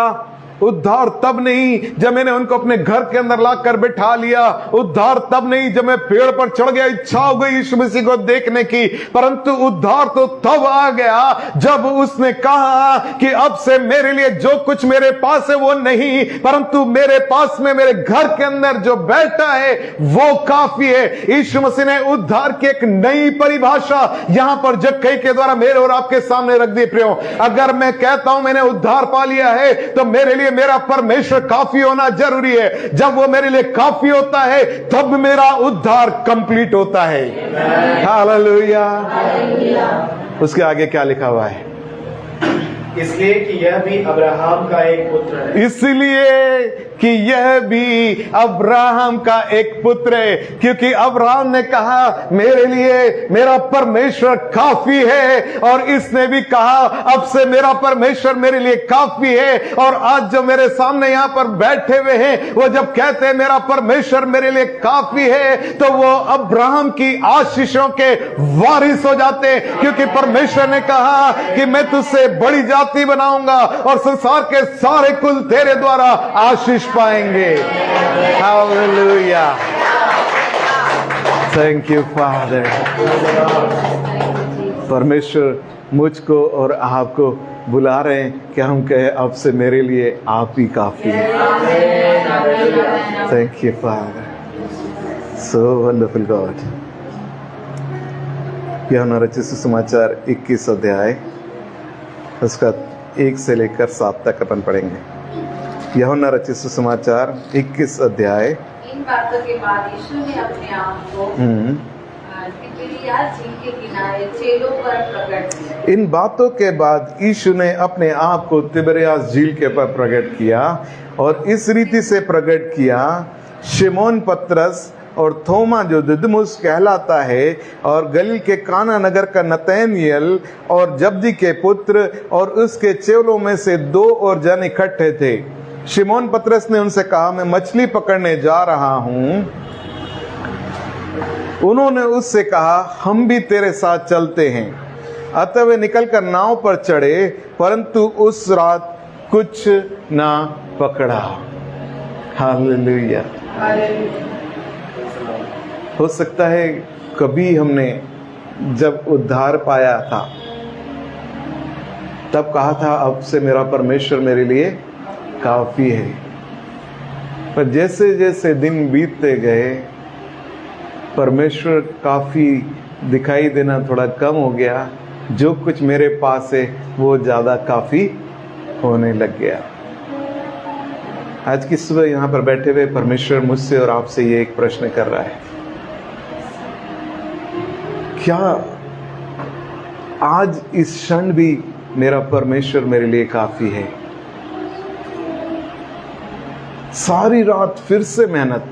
उद्धार तब नहीं जब मैंने उनको अपने घर के अंदर लाकर बिठा लिया, उद्धार तब नहीं जब मैं पेड़ पर चढ़ गया, इच्छा हो गई यीशु मसीह को देखने की, परंतु उद्धार तो तब आ गया जब उसने कहा कि अब से मेरे लिए जो कुछ मेरे पास है वो नहीं, परंतु मेरे पास में मेरे घर के अंदर जो बैठा है वो काफी है। यीशु मसीह ने उद्धार की एक नई परिभाषा यहां पर जक्कई के द्वारा मेरे और आपके सामने रख दी। प्रियो, अगर मैं कहता हूं मैंने उद्धार पा लिया है तो मेरे लिए मेरा परमेश्वर काफी होना जरूरी है। जब वो मेरे लिए काफी होता है तब मेरा उद्धार कंप्लीट होता है। हालेलुया। उसके आगे क्या लिखा हुआ है? इसलिए कि यह भी अब्राहम का एक पुत्र है। इसलिए कि यह भी अब्राहम का एक पुत्र है, क्योंकि अब्राहम ने कहा मेरे लिए मेरा परमेश्वर काफी है, और इसने भी कहा अब से मेरा परमेश्वर मेरे लिए काफी है। और आज जो मेरे सामने यहां पर बैठे हुए हैं वो जब कहते हैं मेरा परमेश्वर मेरे लिए काफी है तो वो अब्राहम की आशीषों के वारिस हो जाते हैं, क्योंकि परमेश्वर ने कहा कि मैं तुझसे बड़ी जाति बनाऊंगा और संसार के सारे कुल तेरे द्वारा आशीष पाएंगे। हालेलुया। Thank you father. परमेश्वर मुझको और आपको बुला रहे हैं कि हम कहें अब से मेरे लिए आप ही काफी है। Thank you father. So wonderful God. यूहन्ना रचित सुसमाचार 21 अध्याय उसका 1 से लेकर 7 तक अपन पढ़ेंगे। यूहन्ना रचित सुसमाचार 21 अध्याय। इन बातों के बाद यीशु ने अपने आप को तिबिरियास झील के किनारे चेलों पर प्रकट किया। इन बातों के बाद यीशु ने अपने आप को तिबिरियास झील के पर प्रकट किया, और इस रीति से प्रकट किया, शिमोन पतरस और थोमा जो दिदुमुस कहलाता है, और गलील के काना नगर का नतनएल और जब्दी के पुत्र और उसके चेलों में से 2 और जन इकट्ठे थे। शिमोन पतरस ने उनसे कहा मैं मछली पकड़ने जा रहा हूं। उन्होंने उससे कहा हम भी तेरे साथ चलते हैं। अतः वे निकलकर नाव पर चढ़े, परंतु उस रात कुछ ना पकड़ा। हालेलुया। हो सकता है कभी हमने जब उद्धार पाया था तब कहा था अब से मेरा परमेश्वर मेरे लिए काफी है, पर जैसे जैसे दिन बीतते गए परमेश्वर काफी दिखाई देना थोड़ा कम हो गया। जो कुछ मेरे पास है वो ज्यादा काफी होने लग गया। आज की सुबह यहाँ पर बैठे हुए परमेश्वर मुझसे और आपसे ये एक प्रश्न कर रहा है, क्या आज इस क्षण भी मेरा परमेश्वर मेरे लिए काफी है? सारी रात फिर से मेहनत,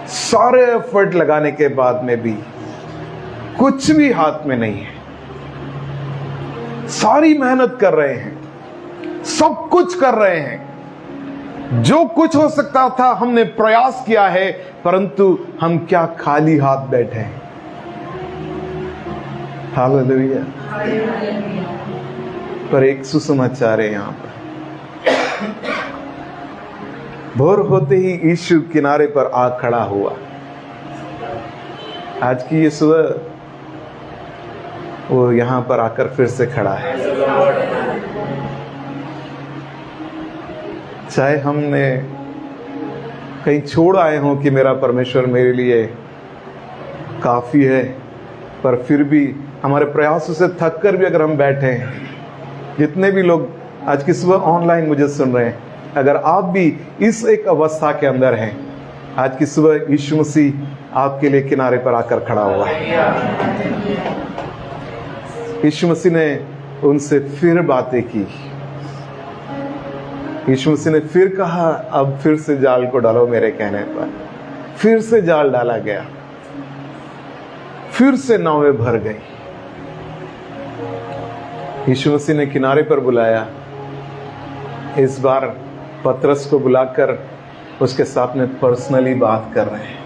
सारे एफर्ट लगाने के बाद में भी कुछ भी हाथ में नहीं है। सारी मेहनत कर रहे हैं, सब कुछ कर रहे हैं, जो कुछ हो सकता था हमने प्रयास किया है, परंतु हम क्या खाली हाथ बैठे हैं। हालेलुया। पर एक सुसमाचार है यहां पर। भोर होते ही यीशु किनारे पर आ खड़ा हुआ। आज की ये सुबह वो यहां पर आकर फिर से खड़ा है। चाहे हमने कहीं छोड़ आए हों कि मेरा परमेश्वर मेरे लिए काफी है, पर फिर भी हमारे प्रयासों से थक कर भी अगर हम बैठे हैं, जितने भी लोग आज की सुबह ऑनलाइन मुझे सुन रहे हैं, अगर आप भी इस एक अवस्था के अंदर हैं, आज की सुबह यीशु मसीह आपके लिए किनारे पर आकर खड़ा हुआ है। यीशु मसीह ने उनसे फिर बातें की। यीशु मसीह ने फिर कहा अब फिर से जाल को डालो। मेरे कहने पर फिर से जाल डाला गया, फिर से नावें भर गई। यीशु मसीह ने किनारे पर बुलाया। इस बार पतरस को बुलाकर उसके साथ में पर्सनली बात कर रहे हैं।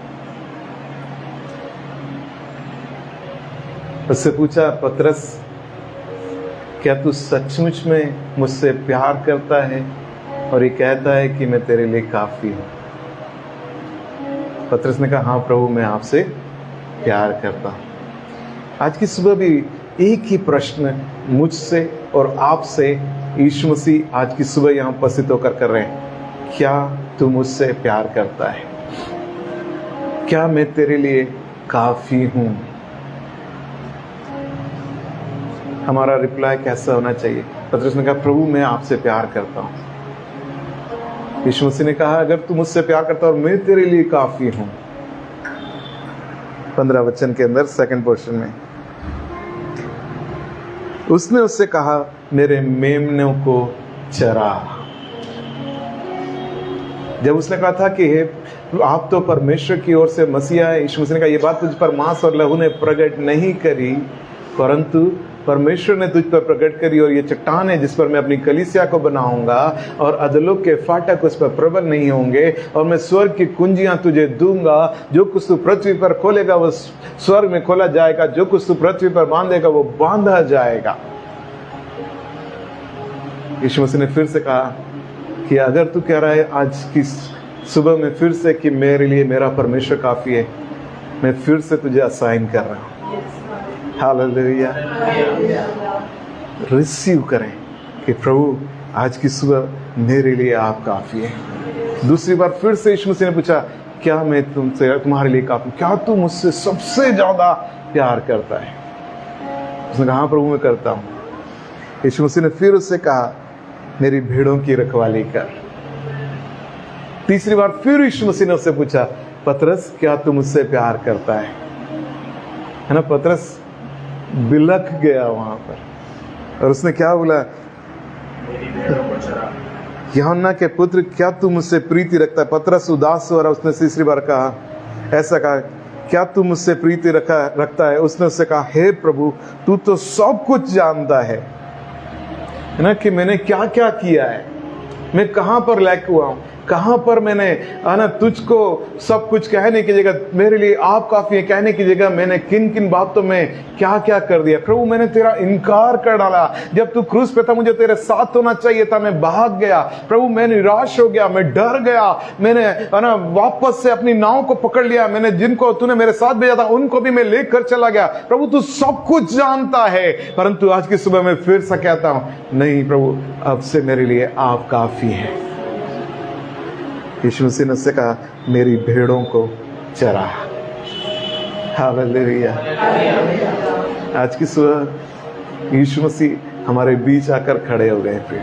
उससे पूछा, पतरस क्या तू सचमुच में मुझसे प्यार करता है और ये कहता है कि मैं तेरे लिए काफी हूं? पतरस ने कहा, हाँ प्रभु, मैं आपसे प्यार करता हूं। आज की सुबह भी एक ही प्रश्न मुझसे और आपसे यीशु मसीह आज की सुबह यहां उपस्थित होकर कर रहे हैं, क्या तू मुझसे प्यार करता है? क्या मैं तेरे लिए काफी हूं? हमारा रिप्लाई कैसा होना चाहिए? पतरस ने कहा, प्रभु मैं आपसे प्यार करता हूं। यीशु मसीह ने कहा, अगर तू मुझसे प्यार करता और मैं तेरे लिए काफी हूं। 15 वचन के अंदर सेकंड पोर्शन में उसने उससे कहा, मेरे मेमनों को चरा। जब उसने कहा था कि हे आप तो परमेश्वर की ओर से मसीहा है, यीशु मसीह ने कहा, ये बात तुझ पर मांस और लहू ने प्रकट नहीं करी, परंतु परमेश्वर ने तुझ पर प्रकट करी, और ये चट्टान है जिस पर मैं अपनी कलीसिया को बनाऊंगा और अधोलोक के फाटक उस पर प्रबल नहीं होंगे, और मैं स्वर्ग की कुंजियां तुझे दूंगा। जो कुछ तू पृथ्वी पर खोलेगा वो स्वर्ग में खोला जाएगा, जो कुछ तू पृथ्वी पर बांधेगा वो बांधा जाएगा। यीशु मसीह ने फिर से कहा कि अगर तू कह रहा है आज की सुबह में फिर से कि मेरे लिए मेरा परमेश्वर काफी है, मैं फिर से तुझे असाइन कर रहा हूं। हालेलुया। रिसीव करें कि प्रभु आज की सुबह मेरे लिए आप काफी है। दूसरी बार फिर से यीशु मसीह ने पूछा, क्या मैं तुमसे तुम्हारे लिए काफी, क्या तू मुझसे सबसे ज्यादा प्यार करता है? उसने कहा, हाँ प्रभु मैं करता हूं। यीशु मसीह ने फिर उससे कहा, मेरी भेड़ों की रखवाली कर। तीसरी बार फिर यीशु मसीह ने उससे पूछा, पतरस क्या तू मुझसे प्यार करता है ना? पतरस बिलख गया वहां पर, और उसने क्या बोला, यूहन्ना के पुत्र क्या तू मुझसे प्रीति रखता है? पतरस उदास हो रहा, उसने तीसरी बार कहा, ऐसा कहा, क्या तू मुझसे प्रीति रखता है? उसने उससे कहा, हे प्रभु तू तो सब कुछ जानता है ना, कि मैंने क्या क्या किया है, मैं कहां पर लैक हुआ हूं, कहां पर मैंने आना तुझको सब कुछ कहने की जगह मेरे लिए आप काफी है कहने की जगह मैंने किन किन बातों में क्या क्या कर दिया। प्रभु मैंने तेरा इनकार कर डाला, जब तू क्रूस पे था मुझे तेरे साथ होना चाहिए था, मैं भाग गया। प्रभु मैं निराश हो गया, मैं डर गया, मैंने ना वापस से अपनी नाव को पकड़ लिया, मैंने जिनको तूने मेरे साथ भेजा था उनको भी मैं लेकर चला गया। प्रभु तू सब कुछ जानता है, परंतु आज की सुबह मैं फिर से कहता हूं, नहीं प्रभु अब से मेरे लिए आप काफी है। यीशु मसीह ने उससे कहा, मेरी भेड़ों को चरा। हालेलुया। आज की सुबह यीशु मसीह हमारे बीच आकर खड़े हो गए प्रिय,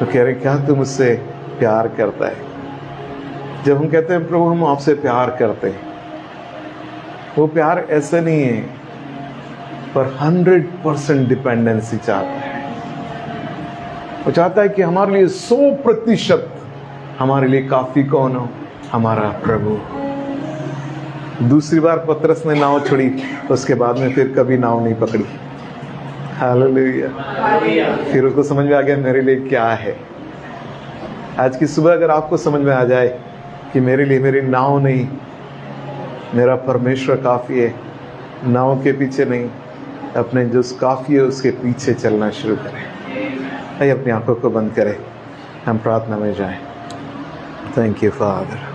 तो कह रहे क्या तू मुझसे प्यार करता है? जब हम कहते हैं प्रभु हम आपसे प्यार करते हैं, वो प्यार ऐसा नहीं है, पर 100% डिपेंडेंसी चाहता है। वो चाहता है कि हमारे लिए 100% हमारे लिए काफी कौन हो? हमारा प्रभु। दूसरी बार पतरस ने नाव छोड़ी, उसके बाद में फिर कभी नाव नहीं पकड़ी। हालेलुया। फिर उसको समझ में आ गया मेरे लिए क्या है। आज की सुबह अगर आपको समझ में आ जाए कि मेरे लिए मेरी नाव नहीं, मेरा परमेश्वर काफी है, नाव के पीछे नहीं, अपने जो काफी है उसके पीछे चलना शुरू करें। आइए अपनी आंखों को बंद करें, हम प्रार्थना में जाएं। Thank you father.